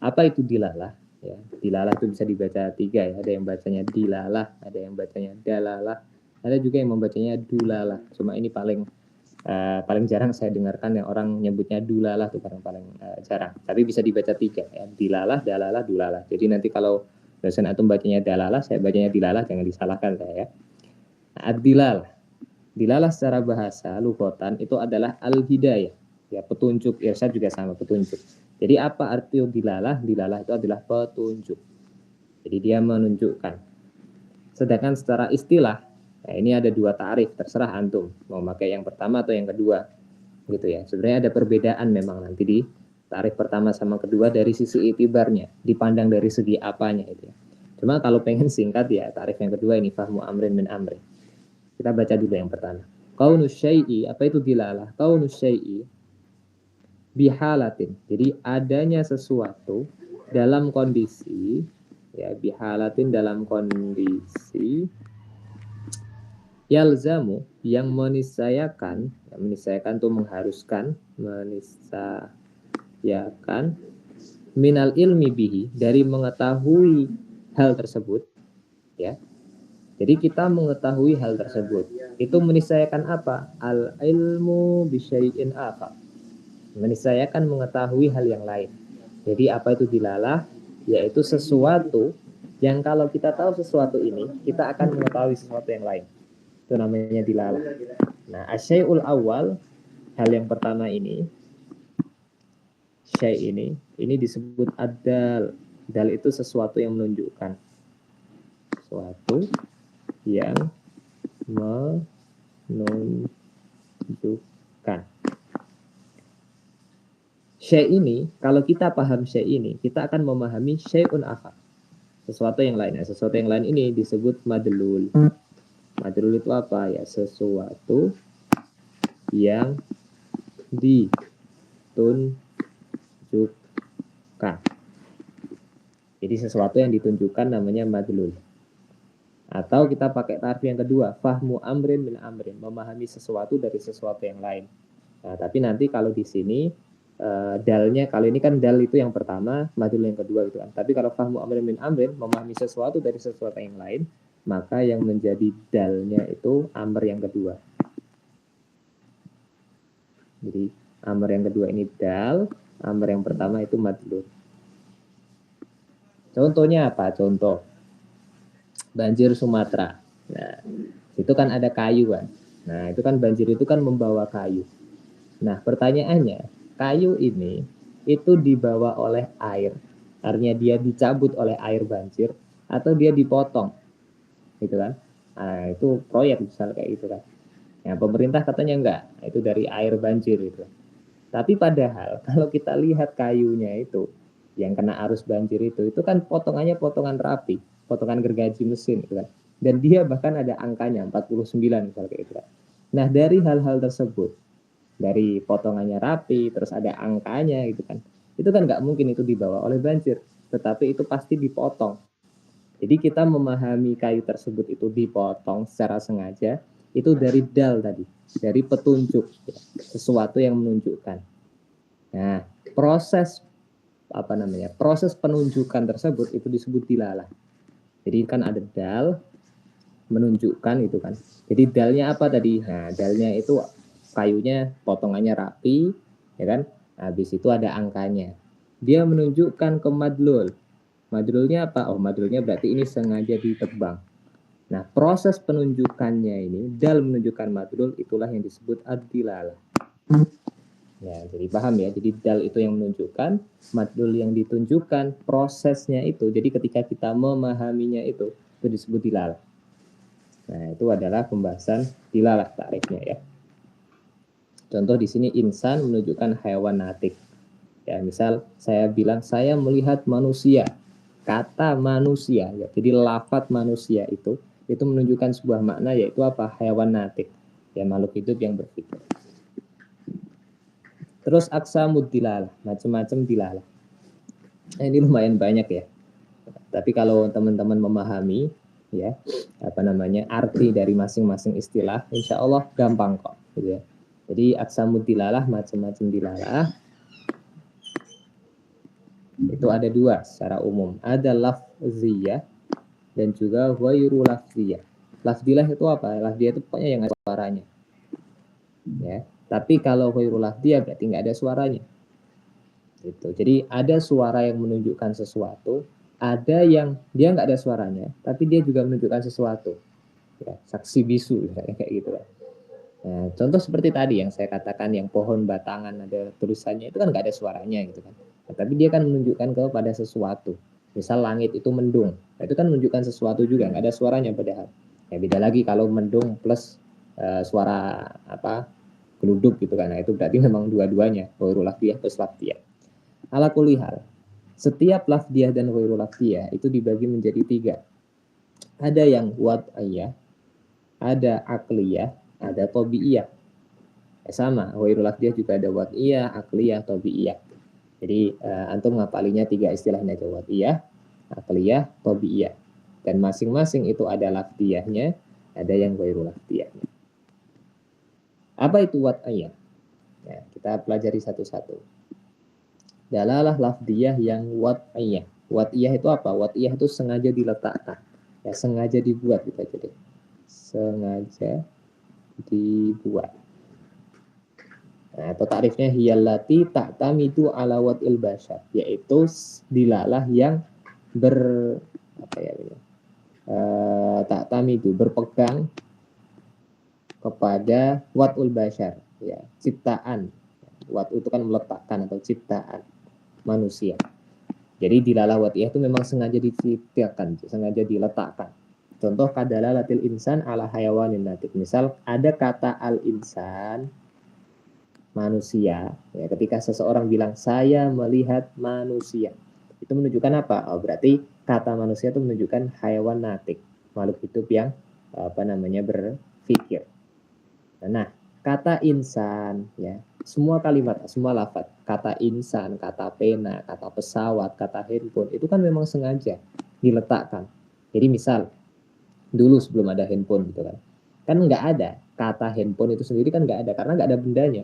Apa itu dilalah? Ya, dilalah itu bisa dibaca tiga ya. Ada yang bacanya dilalah, ada yang bacanya dalalah, ada juga yang membacanya dulalah. Cuma ini paling jarang saya dengarkan yang orang nyebutnya dulalah itu paling jarang. Tapi bisa dibaca tiga ya. Dilalah, dalalah, dulalah. Jadi nanti kalau dosen antum bacanya dalalah, saya bacanya dilalah, jangan disalahkan saya ya. Nah, ad-dilalah. Dilalah secara bahasa lughatan itu adalah al-hidayah. Ya, petunjuk. Irsyad juga sama, petunjuk. Jadi apa arti dilalah? Dilalah itu adalah petunjuk. Jadi dia menunjukkan. Sedangkan secara istilah, nah ini ada dua tarif, terserah antum mau pakai yang pertama atau yang kedua, gitu ya. Sebenarnya ada perbedaan memang nanti di tarif pertama sama kedua dari sisi itibarnya, dipandang dari segi apanya itu ya. Cuma kalau pengen singkat ya tarif yang kedua ini fahmu amrin min amrin. Kita baca dulu yang pertama. Kaunus syai'i, apa itu dilalah? Kaunus syai'i bihalatin. Jadi adanya sesuatu dalam kondisi ya bihalatin dalam kondisi yalzamu yang menisayakan itu mengharuskan menisayakan minal ilmi bihi dari mengetahui hal tersebut ya. Jadi kita mengetahui hal tersebut. Itu menisayakan apa? Al ilmu bisyai'in apa? Menisayakan mengetahui hal yang lain. Jadi apa itu dilalah? Yaitu sesuatu yang kalau kita tahu sesuatu ini, kita akan mengetahui sesuatu yang lain. Itu namanya dilalah. Nah, asyai'ul awal, hal yang pertama ini, syai' ini disebut ad-dal. Dal itu sesuatu yang menunjukkan. Sesuatu yang menunjukkan. Syai' ini, kalau kita paham syai' ini, kita akan memahami syai'un akhar. Sesuatu yang lain. Sesuatu yang lain ini disebut madlul. Madlul itu apa? Ya, sesuatu yang ditunjukkan. Jadi sesuatu yang ditunjukkan namanya madlul. Atau kita pakai tarif yang kedua, fahmu amrin min amrin, memahami sesuatu dari sesuatu yang lain. Nah, tapi nanti kalau di sini dalnya, kalau ini kan dal itu yang pertama, madlul yang kedua gitu kan. Tapi kalau fahmu amrin min amrin, memahami sesuatu dari sesuatu yang lain, maka yang menjadi dalnya itu amr yang kedua. Jadi amr yang kedua ini dal, amr yang pertama itu madlul. Contohnya apa? Contoh banjir Sumatera. Nah, itu kan ada kayu kan. Nah, itu kan banjir itu kan membawa kayu. Nah, pertanyaannya, kayu ini itu dibawa oleh air. Artinya dia dicabut oleh air banjir atau dia dipotong. Gitu kan. Nah, itu proyek misal kayak gitu kan. Nah, pemerintah katanya enggak, itu dari air banjir itu. Tapi padahal kalau kita lihat kayunya itu yang kena arus banjir itu kan potongannya potongan rapi, potongan gergaji mesin gitu kan. Dan dia bahkan ada angkanya 49 misalnya kayak gitu kan. Nah, dari hal-hal tersebut, dari potongannya rapi, terus ada angkanya gitu kan. Itu kan nggak mungkin itu dibawa oleh banjir, tetapi itu pasti dipotong. Jadi kita memahami kayu tersebut itu dipotong secara sengaja, itu dari dal tadi, dari petunjuk, sesuatu yang menunjukkan. Nah, proses penunjukan tersebut itu disebut dilalah. Jadi kan ada dal, menunjukkan itu kan. Jadi dalnya apa tadi? Nah, dalnya itu kayunya potongannya rapi, ya kan? Habis itu ada angkanya. Dia menunjukkan ke madlul. Madlulnya apa? Oh, madlulnya berarti ini sengaja ditebang. Nah, proses penunjukannya ini, dal menunjukkan madlul, itulah yang disebut ad-dilalah. Ya, jadi paham ya. Jadi dal itu yang menunjukkan, madlul yang ditunjukkan, prosesnya itu. Jadi ketika kita memahaminya itu disebut dilalah. Nah, itu adalah pembahasan dilalah takrifnya ya. Contoh di sini insan menunjukkan hewan natik. Ya, misal saya bilang saya melihat manusia. Kata manusia ya. Jadi lafadz manusia itu menunjukkan sebuah makna yaitu apa? Hewan natik. Ya, makhluk hidup yang berpikir. Terus aksamud dilalah, macam-macam dilalah. Nah, ini lumayan banyak ya. Tapi kalau teman-teman memahami ya apa namanya arti dari masing-masing istilah, insya Allah gampang kok. Gitu ya. Jadi aksamud dilalah, macam-macam dilalah itu ada dua secara umum. Ada lafziyah dan juga ghairu lafziyah. Lafziyah itu apa? Lafziyah itu pokoknya yang ada suaranya. Ya. Tapi kalau ghairu lafziyah berarti nggak ada suaranya. Gitu. Jadi ada suara yang menunjukkan sesuatu, ada yang dia nggak ada suaranya, tapi dia juga menunjukkan sesuatu. Ya, saksi bisu kayak gitu. Nah, contoh seperti tadi yang saya katakan yang pohon batangan ada tulisannya itu kan nggak ada suaranya gitu kan. Nah, tapi dia kan menunjukkan kepada sesuatu. Misal langit itu mendung, nah, itu kan menunjukkan sesuatu juga nggak ada suaranya padahal. Ya beda lagi kalau mendung plus suara apa geluduk gitu kan. Nah, itu berarti memang dua-duanya, ghairul lafziyah plus lafziyah. Ala kulli hal, setiap lafziyah dan ghairul lafziyah itu dibagi menjadi tiga. Ada yang wad'iyah, ada akliyah, ada tabi'iyah. Sama, ghairul lafziyah juga ada wad'iyah, akliyah, tabi'iyah. Jadi antum ngapalinya tiga istilahnya aja, wad'iyah, akliyah, tabi'iyah. Dan masing-masing itu ada lafziyahnya, ada yang ghairul lafziyahnya. Apa itu wad'iyah? Ya, kita pelajari satu-satu. Dalalah lafdiyah yang wad'iyah. Wad'iyah itu apa? Wad'iyah itu sengaja diletakkan. Ya, sengaja dibuat gitu aja deh. Sengaja dibuat. Nah, atau takrifnya hiyallati ta'tamidu ala wad'il basyar, yaitu dilalah yang apa ya ini? Ta'tamidu berpegang kepada wad'ul basyar, ya, ciptaan. Wad itu kan meletakkan atau ciptaan manusia. Jadi dilalah wad'iyah itu memang sengaja diciptakan, sengaja diletakkan. Contoh kadalalatil insan ala hayawanin natik. Misal ada kata al-insan, manusia. Ya, ketika seseorang bilang saya melihat manusia, itu menunjukkan apa? Oh, berarti kata manusia itu menunjukkan hayawan natik, makhluk hidup yang apa namanya berpikir. Nah, kata insan ya, semua kalimat, semua lafaz, kata insan, kata pena, kata pesawat, kata handphone, itu kan memang sengaja diletakkan. Jadi misal, dulu sebelum ada handphone gitu kan nggak ada, kata handphone itu sendiri kan nggak ada, karena nggak ada bendanya.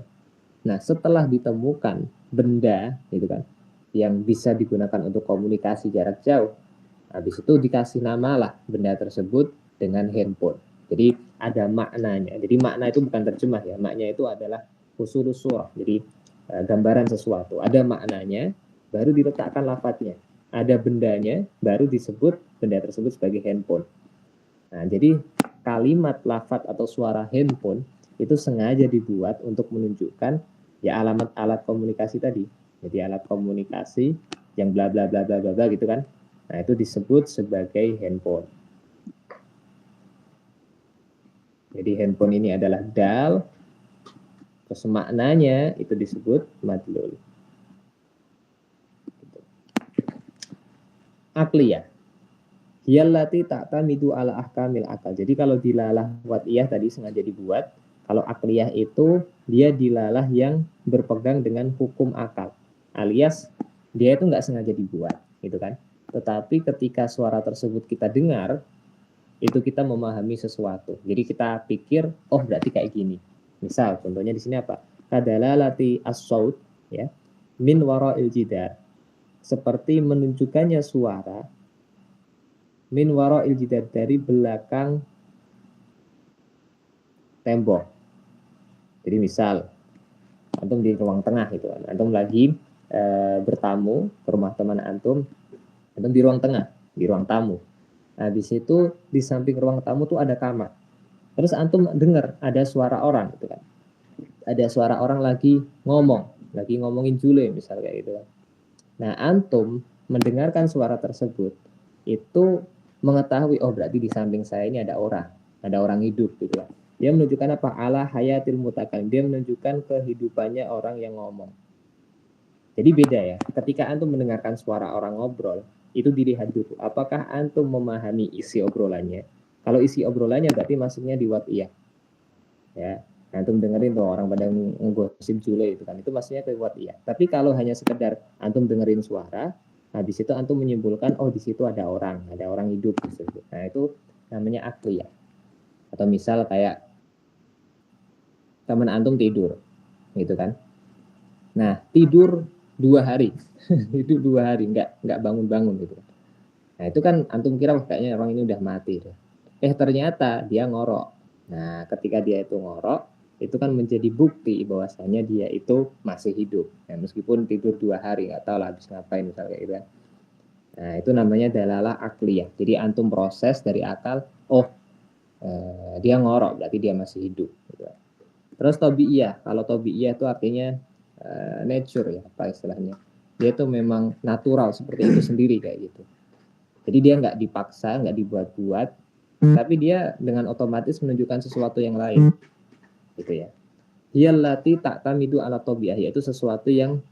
Nah, setelah ditemukan benda gitu kan, yang bisa digunakan untuk komunikasi jarak jauh, habis itu dikasih nama lah benda tersebut dengan handphone. Jadi ada maknanya. Jadi makna itu bukan terjemah ya. Maknanya itu adalah usulus surah. Jadi gambaran sesuatu. Ada maknanya, baru diletakkan lafadznya. Ada bendanya, baru disebut benda tersebut sebagai handphone. Nah, jadi kalimat lafadz atau suara handphone itu sengaja dibuat untuk menunjukkan ya alamat alat komunikasi tadi. Jadi alat komunikasi yang bla bla bla bla bla gitu kan. Nah, itu disebut sebagai handphone. Jadi handphone ini adalah dal, terus maknanya itu disebut madlul. Akliyah. Hiyallati ta'tamidu ala ahkamil akal. Jadi kalau dilalah wad'iyah tadi sengaja dibuat, kalau akliyah itu dia dilalah yang berpegang dengan hukum akal. Alias dia itu nggak sengaja dibuat, gitu kan. Tetapi ketika suara tersebut kita dengar, itu kita memahami sesuatu. Jadi kita pikir, oh berarti kayak gini. Misal, contohnya di sini apa? Kadalalati as-saut, ya, min wara'il jidar. Seperti menunjukkannya suara min wara'il jidar, dari belakang tembok. Jadi misal, antum di ruang tengah gitu kan. Antum lagi bertamu ke rumah teman antum di ruang tengah, di ruang tamu. Nah, di situ di samping ruang tamu tuh ada kamar. Terus antum dengar ada suara orang gitu kan. Ada suara orang lagi ngomongin Jule misal kayak gitu kan. Nah, antum mendengarkan suara tersebut itu mengetahui oh berarti di samping saya ini ada orang. ada orang hidup gitu kan. Dia menunjukkan apa? Ala hayatil mutakallim. Dia menunjukkan kehidupannya orang yang ngomong. Jadi beda ya. Ketika antum mendengarkan suara orang ngobrol, itu dilihat dulu. Apakah antum memahami isi obrolannya? Kalau isi obrolannya berarti masuknya di wad'iyah. Ya, antum dengerin tuh orang pada ngegosip Jule itu kan, itu maksudnya ke wad'iyah. Tapi kalau hanya sekedar antum dengerin suara, habis itu antum menyimpulkan, oh di situ ada orang hidup gitu. Nah itu namanya akliyah. Atau misal kayak teman antum tidur, gitu kan. Nah tidur 2 hari, itu 2 hari nggak bangun-bangun gitu. Nah itu kan antum kira kayaknya orang ini udah mati. Ternyata dia ngorok. Nah ketika dia itu ngorok, itu kan menjadi bukti bahwasanya dia itu masih hidup. Ya, meskipun tidur 2 hari, nggak tahu lah habis ngapain misalnya gitu kan. Nah itu namanya dalalah akliyah. Jadi antum proses dari akal, oh dia ngorok berarti dia masih hidup. Gitu. Terus tobi'iyah, kalau tobi'iyah itu artinya nature ya, apa istilahnya? Dia itu memang natural seperti itu sendiri kayak gitu. Jadi dia nggak dipaksa, nggak dibuat-buat, tapi dia dengan otomatis menunjukkan sesuatu yang lain, gitu ya. Hiyallati ta'tamidu ala tobi'ah, yaitu sesuatu yang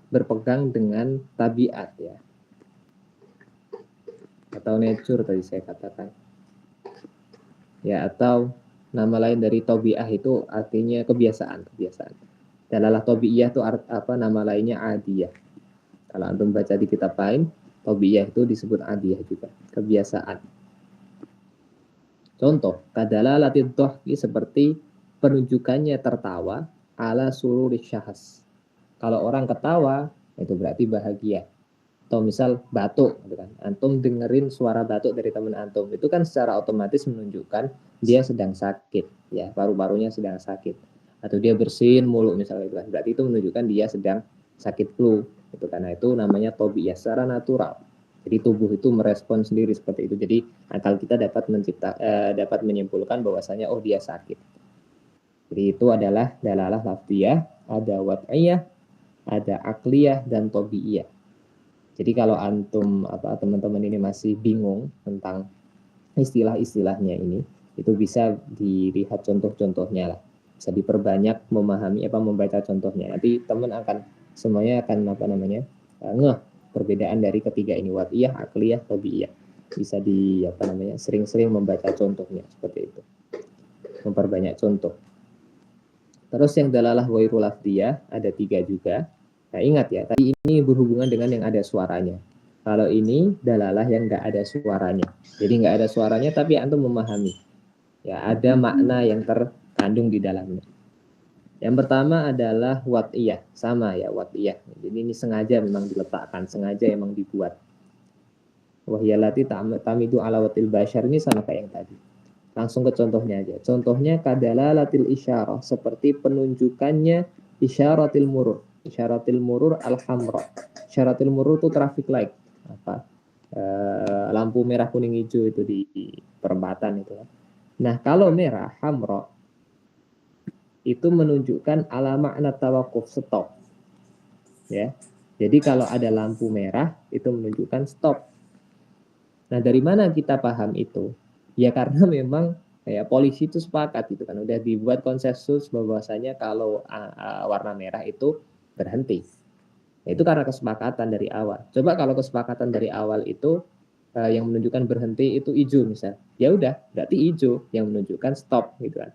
berpegang dengan tabiat ya, atau nature tadi saya katakan. Ya, atau nama lain dari tobi'ah itu artinya kebiasaan. Dalalah tobi'iyah itu apa, nama lainnya adiyah. Kalau antum baca di kitab lain, tobi'iyah itu disebut adiyah juga, kebiasaan. Contoh, kadalalatid dhahki seperti penunjukannya tertawa ala sururi syahas. Kalau orang ketawa, itu berarti bahagia. Atau misal batuk, gitu kan. Antum dengerin suara batuk dari teman antum, itu kan secara otomatis menunjukkan dia sedang sakit, ya paru-parunya sedang sakit. Atau dia bersin mulut misalnya, itu kan. Berarti itu menunjukkan dia sedang sakit flu. Itu karena itu namanya tobi'iyah secara natural. Jadi tubuh itu merespon sendiri seperti itu. Jadi akal kita dapat menyimpulkan bahwasanya oh dia sakit. Jadi itu adalah dalalah lafziyah, ada wad'iyah, ada akliyah dan tobi'iyah. Jadi kalau antum teman-teman ini masih bingung tentang istilah-istilahnya ini, itu bisa dilihat contoh-contohnya lah. Bisa diperbanyak memahami membaca contohnya. Nanti teman akan semuanya akan ngeh perbedaan dari ketiga ini, wad'iyah, akliyah, tobi'iyah. Bisa sering-sering membaca contohnya seperti itu. Memperbanyak contoh. Terus yang dalalah ghairu lafdiyah ada 3 juga. Nah ingat ya, tadi ini berhubungan dengan yang ada suaranya. Kalau ini dalalah yang nggak ada suaranya. Jadi nggak ada suaranya tapi antum memahami. Ya ada makna yang terkandung di dalamnya. Yang pertama adalah wad'iyah, sama ya wad'iyah. Jadi ini sengaja memang diletakkan, sengaja memang dibuat. Wahyalati tamidu ala watil bashar, ini sama kayak yang tadi. Langsung ke contohnya aja. Contohnya kadalalatil isyarah, seperti penunjukannya isyaratil murur. Isyaratil murur al-hamra. Isyaratil murur itu traffic light. Lampu merah kuning hijau itu di perempatan itu. Nah, kalau merah hamra itu menunjukkan ala makna tawakuf, stop. Ya. Jadi kalau ada lampu merah itu menunjukkan stop. Nah, dari mana kita paham itu? Ya karena memang polisi itu sepakat gitu kan, udah dibuat konsensus bahwasanya kalau warna merah itu berhenti. Nah, itu karena kesepakatan dari awal. Coba kalau kesepakatan dari awal itu yang menunjukkan berhenti itu hijau misal, ya udah berarti hijau yang menunjukkan stop gitu kan.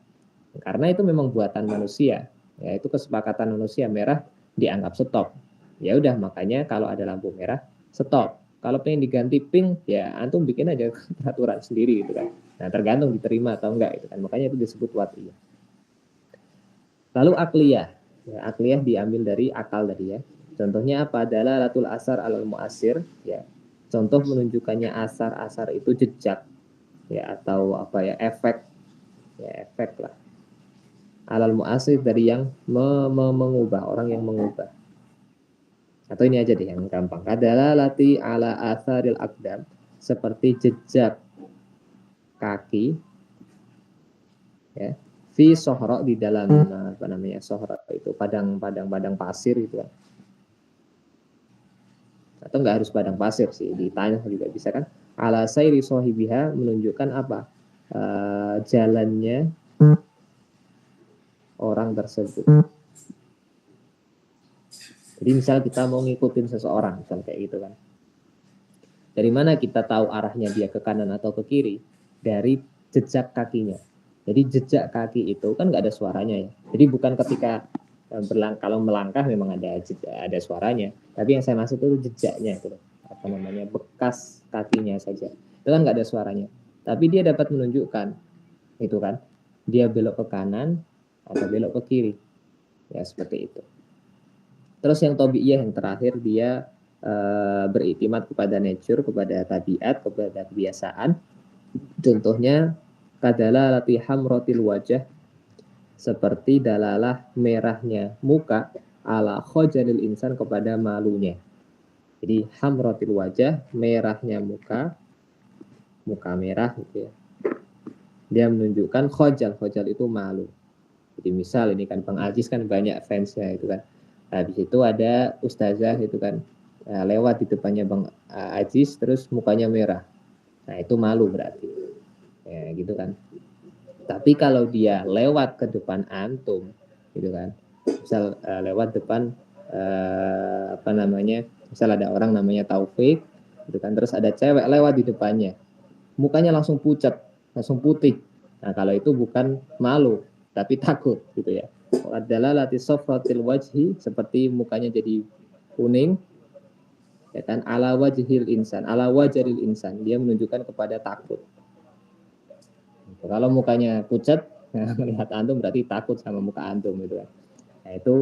Karena itu memang buatan manusia, ya itu kesepakatan manusia, merah dianggap stop. Ya udah makanya kalau ada lampu merah stop. Kalau pengen diganti pink, ya antum bikin aja peraturan sendiri gitu kan. Nah tergantung diterima atau enggak gitu kan. Makanya itu disebut wad'iyah. Lalu akliyah. Ya, akliyah diambil dari akal tadi ya. Contohnya apa? Dalalatul asar alal muasir. Ya. Contoh menunjukkannya asar itu jejak ya atau efek. Ya efek lah. Alal muasir dari yang mengubah, orang yang mengubah. Atau ini aja deh yang gampang. Kadalalati ala asaril aqdam, seperti jejak kaki ya fi sohro, di dalam sohro itu padang pasir gitu kan, atau enggak harus padang pasir sih, di tanah juga bisa kan. Ala sayri sohibiha menunjukkan apa, jalannya orang tersebut. Jadi misal kita mau ngikutin seseorang, misal kayak gitu kan. Dari mana kita tahu arahnya dia ke kanan atau ke kiri? Dari jejak kakinya. Jadi jejak kaki itu kan nggak ada suaranya ya. Jadi bukan ketika kalau melangkah memang ada suaranya. Tapi yang saya maksud itu jejaknya itu, apa namanya, bekas kakinya saja. Itu kan nggak ada suaranya. Tapi dia dapat menunjukkan itu kan, dia belok ke kanan atau belok ke kiri. Ya seperti itu. Terus yang tabi'iyah yang terakhir, dia beriktimat kepada nature, kepada tabiat, kepada kebiasaan. Contohnya kadalah latiham rotil wajah, seperti dalalah merahnya muka ala khojalil insan, kepada malunya. Jadi hamrotil wajah, merahnya muka merah gitu ya. Dia menunjukkan khojal itu malu. Jadi misal ini kan Bang Aziz kan banyak fansnya itu kan. Habis itu ada ustazah itu kan, lewat di depannya Bang Aziz terus mukanya merah. Nah itu malu berarti. Ya gitu kan. Tapi kalau dia lewat ke depan antum gitu kan. Misal lewat depan apa namanya? Misal ada orang namanya Taufik gitu kan, terus ada cewek lewat di depannya. Mukanya langsung pucat, langsung putih. Nah, kalau itu bukan malu, tapi takut gitu ya. Adalah latih sofratil wajhi, seperti mukanya jadi kuning, ya kan, ala wajhil insan, ala wajaril insan, dia menunjukkan kepada takut. Kalau mukanya pucat, melihat antum berarti takut sama muka antum gitu kan. Nah, itu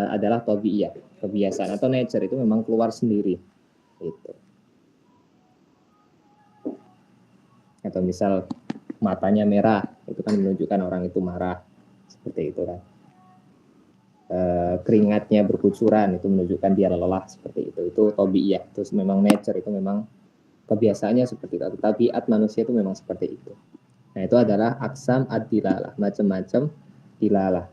adalah tabi'iyah, kebiasaan atau nature, itu memang keluar sendiri itu. Atau misal matanya merah, itu kan menunjukkan orang itu marah, seperti itu kan. Keringatnya berkucuran, itu menunjukkan dia lelah, seperti itu tabi'iyah. Terus memang nature, itu memang kebiasaannya seperti itu. Tabiat manusia itu memang seperti itu. Nah itu adalah aksam ad-dilalah, macam-macam dilalah.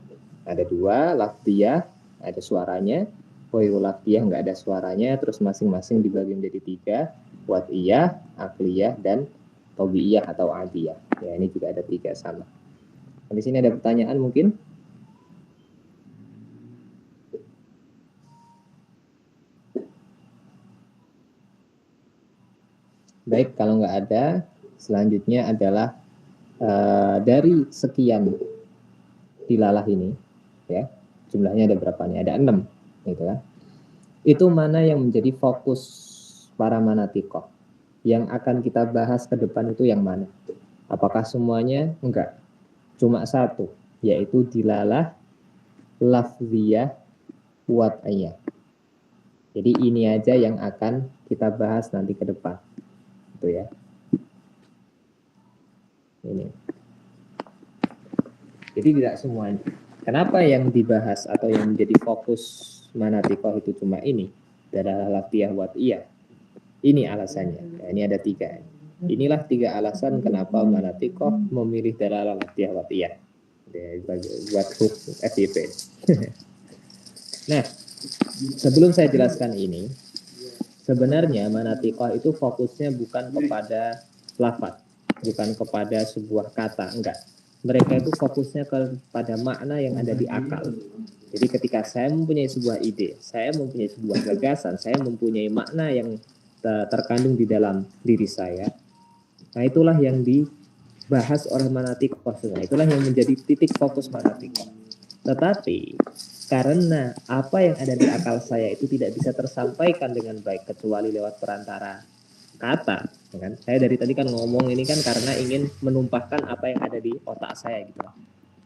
Ada dua, lafdiyah, ada suaranya, wairul lafdiyah, nggak ada suaranya, terus masing-masing dibagi menjadi tiga, wad'iyah, akliyah, dan tabi'iyah atau adiyah. Ya ini juga ada tiga sama. Nah, di sini ada pertanyaan mungkin? Baik, kalau nggak ada, selanjutnya adalah dari sekian dilalah ini, ya jumlahnya ada berapa nih? Ada 6, gitu kan? Itu mana yang menjadi fokus para manatikoh? Yang akan kita bahas ke depan itu yang mana? Apakah semuanya? Enggak, cuma satu, yaitu dilalah lafziyah wad'iyah. Jadi ini aja yang akan kita bahas nanti ke depan. Itu ya. Ini. Jadi tidak semuanya. Kenapa yang dibahas atau yang menjadi fokus manatikoh itu cuma ini? Adalah lafziyah wad'iyah. Ini alasannya. Nah, ini ada 3. Inilah 3 alasan kenapa manatikoh memilih dalalah lafziyah wad'iyah. Buat hook FYP. Nah, sebelum saya jelaskan ini, sebenarnya manatikoh itu fokusnya bukan kepada lafaz, bukan kepada sebuah kata, enggak. Mereka itu fokusnya kepada makna yang ada di akal. Jadi ketika saya mempunyai sebuah ide, saya mempunyai sebuah gagasan, saya mempunyai makna yang terkandung di dalam diri saya, nah itulah yang dibahas oleh manatikoh. Nah, itulah yang menjadi titik fokus manatikoh. Tetapi karena apa yang ada di akal saya itu tidak bisa tersampaikan dengan baik kecuali lewat perantara kata, kan? Saya dari tadi kan ngomong ini kan karena ingin menumpahkan apa yang ada di otak saya gitu.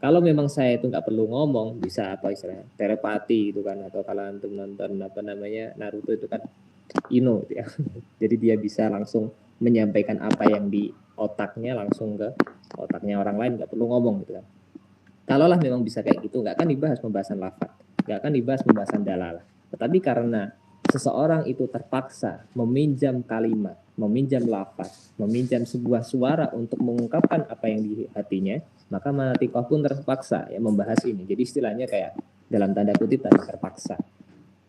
Kalau memang saya itu nggak perlu ngomong, bisa apa istilahnya, telepati gitu kan, atau kalau antum nonton apa namanya Naruto itu kan Ino gitu ya. Jadi dia bisa langsung menyampaikan apa yang di otaknya langsung ke otaknya orang lain, nggak perlu ngomong gitu kan. Kalaulah memang bisa kayak gitu, nggak akan dibahas pembahasan lafaz, nggak akan dibahas pembahasan dalalah. Tetapi karena seseorang itu terpaksa meminjam kalimat, meminjam lafaz, meminjam sebuah suara untuk mengungkapkan apa yang di hatinya, maka manatikoh pun terpaksa ya membahas ini. Jadi istilahnya kayak dalam tanda kutip tadi terpaksa.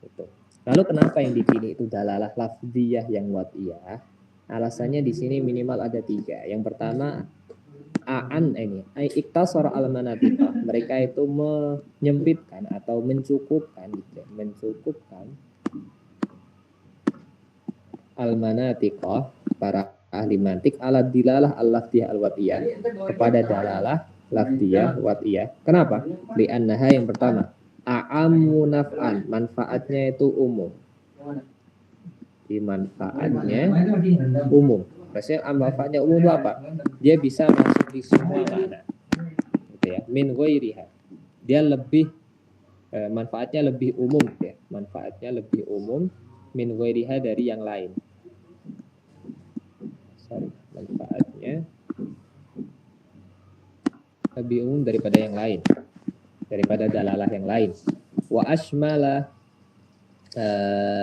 Gitu. Lalu kenapa yang dipilih itu dalalah lafziyah yang wad'iyah? Alasannya di sini minimal ada 3. Yang pertama, Aan ini iktasar al-manatiqa, mereka itu menyempitkan atau mencukupkan gitu, mencukupkan al-manatiqa, para ahli mantik, ala dilalah al-lafdiyah al-watiyah, kepada dalalah lafdiyah watiyah. Kenapa? Li'annaha, yang pertama, a'ammu naf'an, manfaatnya itu umum. Di manfaatnya umum. Maksudnya manfaatnya umum itu apa? Dia bisa masuk di semua makna. Gitu ya. Min ghairiha. Dia lebih manfaatnya lebih umum ya. Manfaatnya lebih umum min ghairiha, dari yang lain. Manfaatnya lebih umum daripada yang lain. Daripada dalalah yang lain. Wa asmala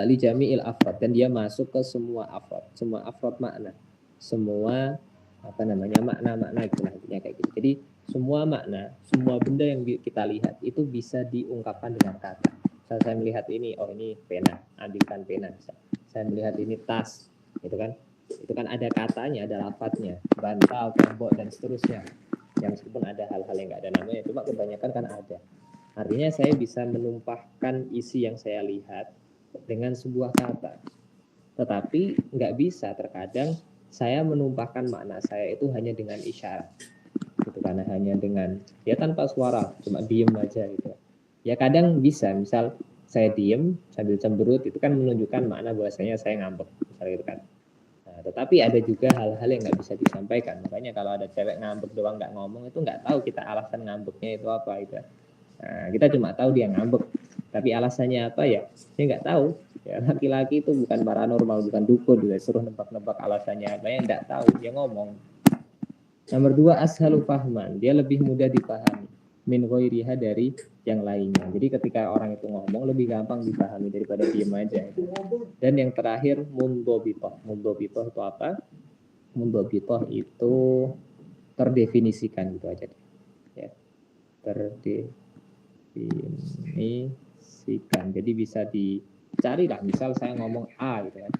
li jami'il afrad, dan dia masuk ke semua afrad, semua afrad makna, semua makna-makna itulah intinya kayak gitu. Jadi semua makna, semua benda yang kita lihat itu bisa diungkapkan dengan kata. Misal saya melihat ini, oh ini pena, ambilkan pena. Saya melihat ini tas, itu kan ada katanya, ada lafadznya, bantal, tembok, dan seterusnya. Yang meskipun ada hal-hal yang nggak ada namanya, cuma kebanyakan kan ada. Artinya saya bisa menumpahkan isi yang saya lihat dengan sebuah kata. Tetapi nggak bisa, terkadang saya menumpahkan makna saya itu hanya dengan isyarat. Gitu, karena hanya dengan, ya tanpa suara, cuma diem aja gitu. Ya kadang bisa, misal saya diem sambil cemberut, itu kan menunjukkan makna bahwasanya saya ngambek, misalnya gitu kan. Nah, tetapi ada juga hal-hal yang nggak bisa disampaikan. Makanya kalau ada cewek ngambek doang nggak ngomong, itu nggak tahu kita alasan ngambeknya itu apa itu. Nah, kita cuma tahu dia ngambek, tapi alasannya apa ya? Dia nggak tahu. Ya, laki-laki itu bukan paranormal, bukan dukun, juga suruh nebak-nebak alasannya apa ya, nggak tahu, dia ngomong. Nomor 2, ashalu fahman, dia lebih mudah dipahami min ghairiha, dari yang lainnya. Jadi ketika orang itu ngomong lebih gampang dipahami daripada diem aja. Dan yang terakhir, mundobitoh. Mundobitoh itu apa? Mundobitoh itu terdefinisikan gitu aja. Ya, terdefinisikan. Jadi bisa dicari lah. Misal saya ngomong A gitu kan.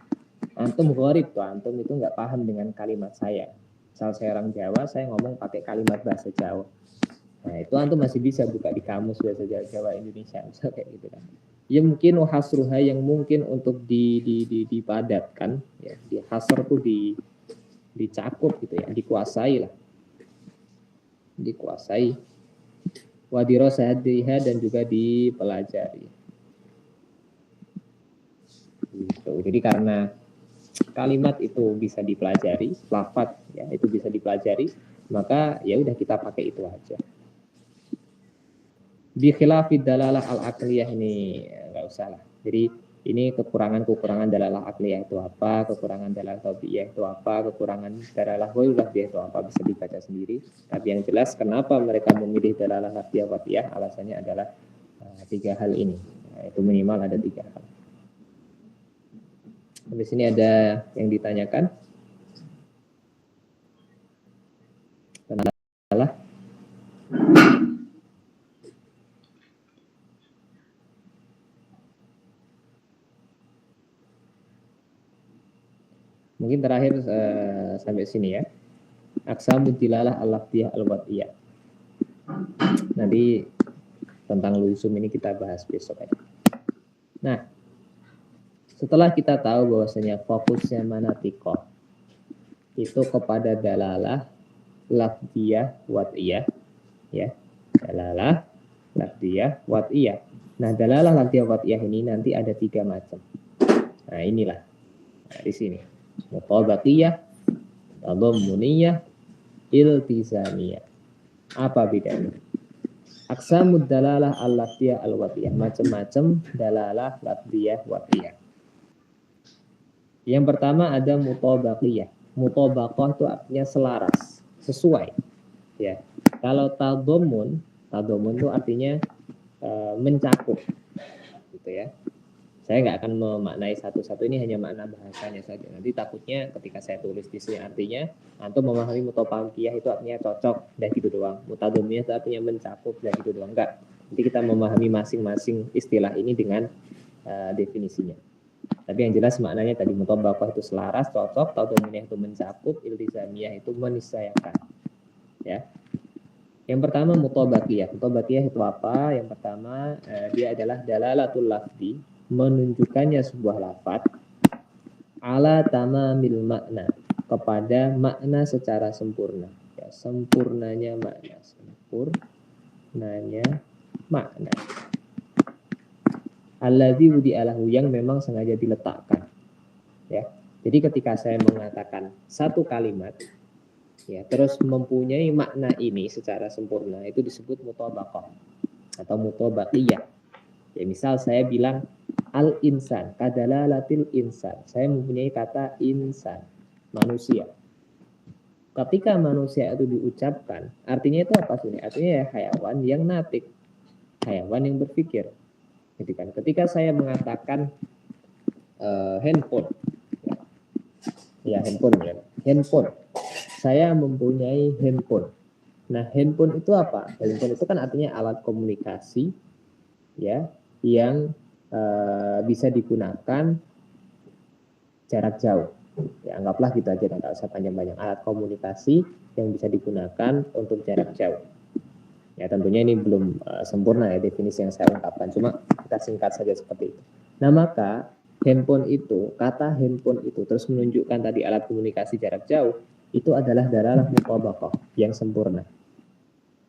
Antum gharib tuh, antum itu nggak paham dengan kalimat saya. Misal saya orang Jawa, saya ngomong pakai kalimat bahasa Jawa. Nah, itu antum masih bisa buka di kamus bahasa Jawa Indonesia, misal kayak gitu kan. Ya mungkin hasruha, yang mungkin untuk dipadatkan, ya, di hasr tuh dicakup gitu ya, dikuasai lah. Dikuasai. Wadirosahadiha, dan juga dipelajari. Gitu. Jadi karena kalimat itu bisa dipelajari, lafaz ya itu bisa dipelajari, maka ya udah kita pakai itu aja. Bi khilafid dalalah al-aqliyah, ini nggak usah lah. Jadi ini kekurangan dalalah aqliyah itu apa, kekurangan dalalah tabiiyah itu apa, kekurangan dalalah ghairiyah itu apa, bisa dibaca sendiri. Tapi yang jelas kenapa mereka memilih dalalah lafziyah, alasannya adalah 3 hal ini. Nah, itu minimal ada 3 hal. Di sini ada yang ditanyakan. Salah. Mungkin terakhir sampai sini ya. Aqsamud dilalah al-lafziyah al-watiyah. Nanti tentang lusum ini kita bahas besok aja. Nah, setelah kita tahu bahwasanya fokusnya manatikoh itu kepada dalalah lafziyah watiyah, ya, dalalah lafziyah watiyah. Nah, dalalah lafziyah watiyah ini nanti ada 3 macam. Nah, inilah. Nah, di sini mutabaqiyah, tadammuniyah, iltizamiyah. Apa bedanya? Aqsamud dalalah al-lafziyah al-watiyah, macam-macam dalalah lafziyah watiyah. Yang pertama ada mutabaqiyah. Mutabaqah itu artinya selaras, sesuai. Ya. Kalau tadammun itu artinya mencakup, gitu ya. Saya nggak akan memaknai satu-satu, ini hanya makna bahasanya saja. Nanti takutnya ketika saya tulis di sini artinya, antum memahami mutabaqiyah itu artinya cocok, dan gitu doang. Mutadamiyah itu artinya mencakup, dan gitu doang. Enggak. Nanti kita memahami masing-masing istilah ini dengan definisinya. Tapi yang jelas maknanya tadi, mutabaqah itu selaras, cocok, tadammuniyah itu mencakup, iltizamiyah itu meniscayakan. ya. Yang pertama mutabaqiyah. Mutabaqiyah itu apa? Yang pertama dia adalah dalalatul lafzi, menunjukkannya sebuah lafaz ala tamamil makna, kepada makna secara sempurna. Ya, sempurnanya makna, sempurnanya makna. Alladzi wudi'alahu, yang memang sengaja diletakkan. Ya. Jadi ketika saya mengatakan satu kalimat, ya, terus mempunyai makna ini secara sempurna, itu disebut mutabaqah atau mutabaqiyah. Ya, misal saya bilang al-insan, kadalalatil insan. Saya mempunyai kata insan, manusia. Ketika manusia itu diucapkan, artinya itu apa sih? Artinya ya hayawan yang natik, hayawan yang berpikir. Jadi kan, ketika saya mengatakan handphone, ya handphone ya, handphone. Saya mempunyai handphone. Nah, handphone itu apa? Handphone itu kan artinya alat komunikasi, ya, yang bisa digunakan jarak jauh. Ya, anggaplah gitu aja, nggak usah panjang-panjang. Alat komunikasi yang bisa digunakan untuk jarak jauh. Ya, tentunya ini belum sempurna ya definisi yang saya ungkapkan. Cuma kita singkat saja seperti itu. Nah, maka handphone itu, kata handphone itu terus menunjukkan tadi alat komunikasi jarak jauh, itu adalah dalalah mutabaqah yang sempurna.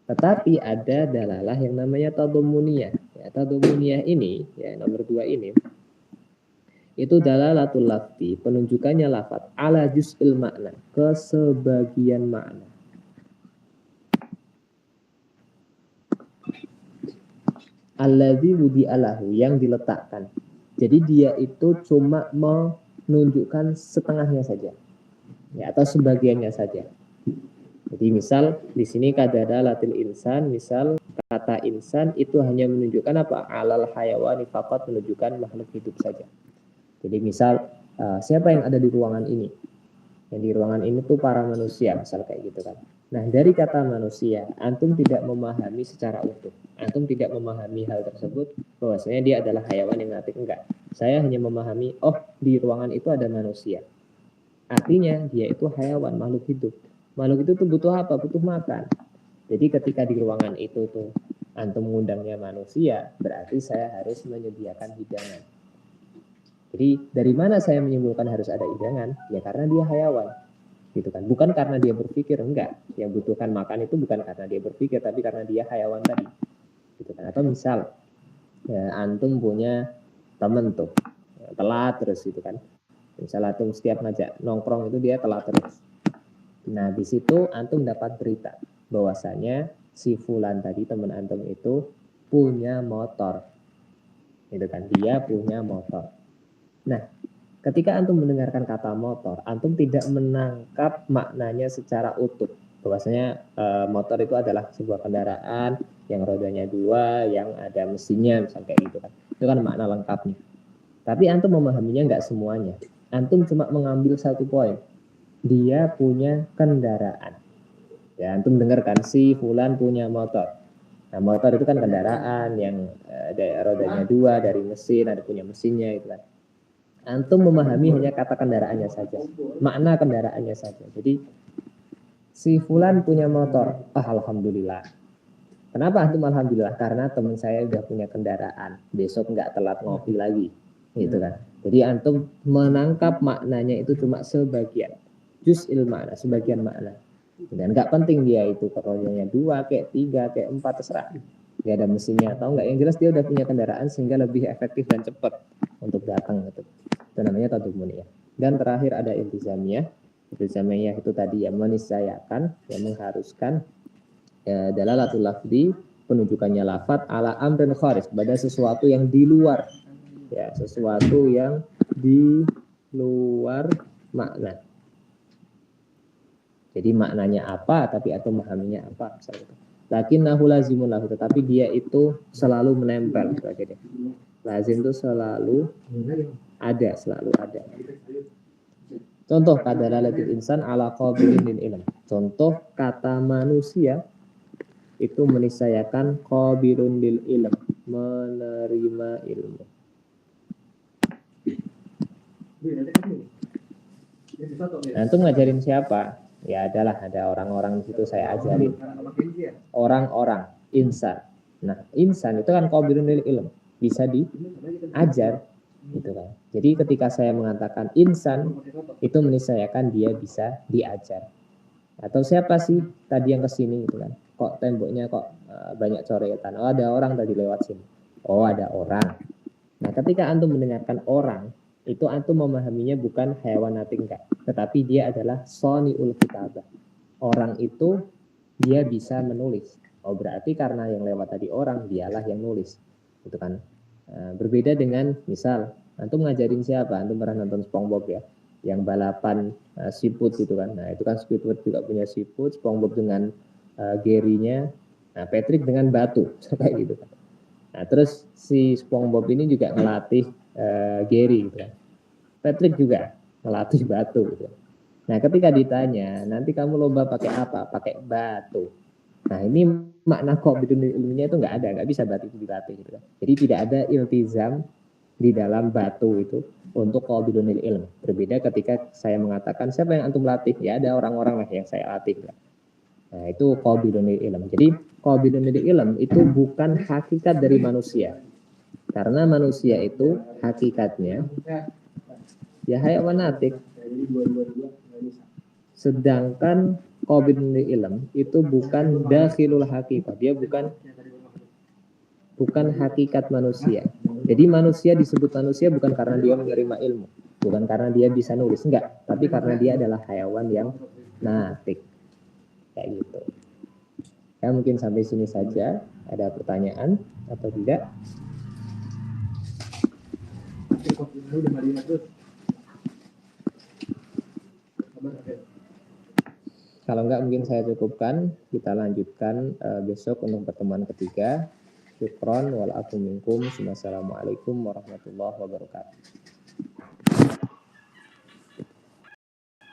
Tetapi ada dalalah yang namanya tadammuniyah. Ya, tadammuniyah ini, ya nomor 2 ini, itu dalalatul lafzi, penunjukannya lafaz ala juz'il makna, ke sebagian makna. Alladzi wudi'alahu, yang diletakkan. Jadi dia itu cuma menunjukkan setengahnya saja, ya, atau sebagiannya saja. Jadi misal di sini kadalalatil insan, misal kata insan itu hanya menunjukkan apa? Alal hayawani faqat, menunjukkan makhluk hidup saja. Jadi misal siapa yang ada di ruangan ini? Yang di ruangan ini tuh para manusia, misal kayak gitu kan. Nah, dari kata manusia, antum tidak memahami secara utuh. Antum tidak memahami hal tersebut bahwasanya dia adalah hayawan yang natik, enggak. Saya hanya memahami, oh di ruangan itu ada manusia. Artinya dia itu hayawan, makhluk hidup. Makhluk itu tuh butuh apa? Butuh makan. Jadi ketika di ruangan itu tuh antum mengundangnya manusia, berarti saya harus menyediakan hidangan. Jadi dari mana saya menyimpulkan harus ada hidangan? Ya karena dia hayawan, gitu kan. Bukan karena dia berpikir, enggak. Yang butuhkan makan itu bukan karena dia berpikir, tapi karena dia hayawan tadi, gitu kan. Atau misal ya, antum punya temen tuh ya, telat terus, gitu kan. Misal antum setiap ngajak nongkrong itu dia telat terus. Nah di situ antum dapat berita bahwasanya si fulan tadi, teman antum itu punya motor, gitu kan. Dia punya motor. Nah, ketika antum mendengarkan kata motor, antum tidak menangkap maknanya secara utuh. Bahwasanya motor itu adalah sebuah kendaraan yang rodanya 2, yang ada mesinnya, misalnya kayak gitu kan. Itu kan makna lengkapnya. Tapi antum memahaminya nggak semuanya. Antum cuma mengambil satu poin. Dia punya kendaraan. Ya, antum dengarkan si fulan punya motor. Nah, motor itu kan kendaraan yang ada rodanya 2, dari mesin, ada punya mesinnya, itu kan. Antum memahami hanya kata kendaraannya saja, makna kendaraannya saja. Jadi si fulan punya motor, alhamdulillah. Kenapa antum alhamdulillah? Karena teman saya udah punya kendaraan, besok nggak telat ngopi lagi, gitu kan. Jadi antum menangkap maknanya itu cuma sebagian, juz'il makna, sebagian makna. Dan nggak penting dia itu rodanya 2, kayak 3, kayak 4, terserah. Dia ada mesinnya atau enggak, yang jelas dia udah punya kendaraan sehingga lebih efektif dan cepat untuk datang gitu. Itu namanya tadammuniyah. Dan terakhir ada iltizamiyah. Iltizamiyah itu tadi yang menisayakan, yang mengharuskan dalalatul lafzi, penunjukannya lafaz ala amrin kharis, pada sesuatu yang di luar, ya, sesuatu yang di luar makna. Jadi maknanya apa, tapi atau memahaminya apa, misalnya itu. Lakinnahu lazimun lahu, tetapi dia itu selalu menempel. Lazim itu selalu ada, selalu ada. Contoh kadalalatil insan ala qabilin lil ilm. Contoh kata manusia itu menisayakan qabilun lil ilm, menerima ilmu. Antum ngajarin siapa? Ya ada orang-orang di situ saya ajarin. Orang-orang, insan. Nah, insan itu kan qabilun lil ilm, bisa diajar gitu kan. Jadi ketika saya mengatakan insan itu meniscayakan dia bisa diajar. Atau siapa sih tadi yang kesini gitu kan? Kok temboknya kok banyak coretan? Oh, ada orang tadi lewat sini. Oh, ada orang. Nah, ketika antum mendengarkan orang, itu antum memahaminya bukan hayawanatik enggak, tetapi dia adalah soniul kitabah. Orang itu dia bisa menulis. Oh, berarti karena yang lewat tadi orang, dialah yang nulis. Gitu kan. Berbeda dengan misal antum ngajarin siapa? Antum pernah nonton SpongeBob ya? Yang balapan siput gitu kan. Nah, itu kan Squidward juga punya siput, SpongeBob dengan Gary-nya, nah Patrick dengan batu kayak gitu kan. Nah, terus si SpongeBob ini juga ngelatih Gary gitu kan. Patrick juga ngelatih batu gitu. Nah, ketika ditanya, nanti kamu lomba pakai apa? Pakai batu. Nah, ini makna qabilun ilminya itu nggak ada, nggak bisa batu itu dilatih gitu kan. Jadi tidak ada iltizam di dalam batu itu untuk qabilun ilm. Berbeda ketika saya mengatakan siapa yang antum latih? Ya ada orang-orang lah yang saya latih. Nah, itu qabilun ilm. Jadi qabilun ilm itu bukan hakikat dari manusia. Karena manusia itu hakikatnya ya hayawanatik. Sedangkan qabilun ilm itu bukan dakhilul hakikat. Dia bukan hakikat manusia. Jadi manusia disebut manusia bukan karena dia menerima ilmu, bukan karena dia bisa nulis, enggak, tapi karena dia adalah hayawan yang natik. Kayak gitu. Ya, mungkin sampai sini saja. Ada pertanyaan atau tidak? Kalau enggak mungkin saya cukupkan. Kita lanjutkan besok untuk pertemuan ketiga. Syukron wal afu minkum. Wassalamualaikum warahmatullahi wabarakatuh.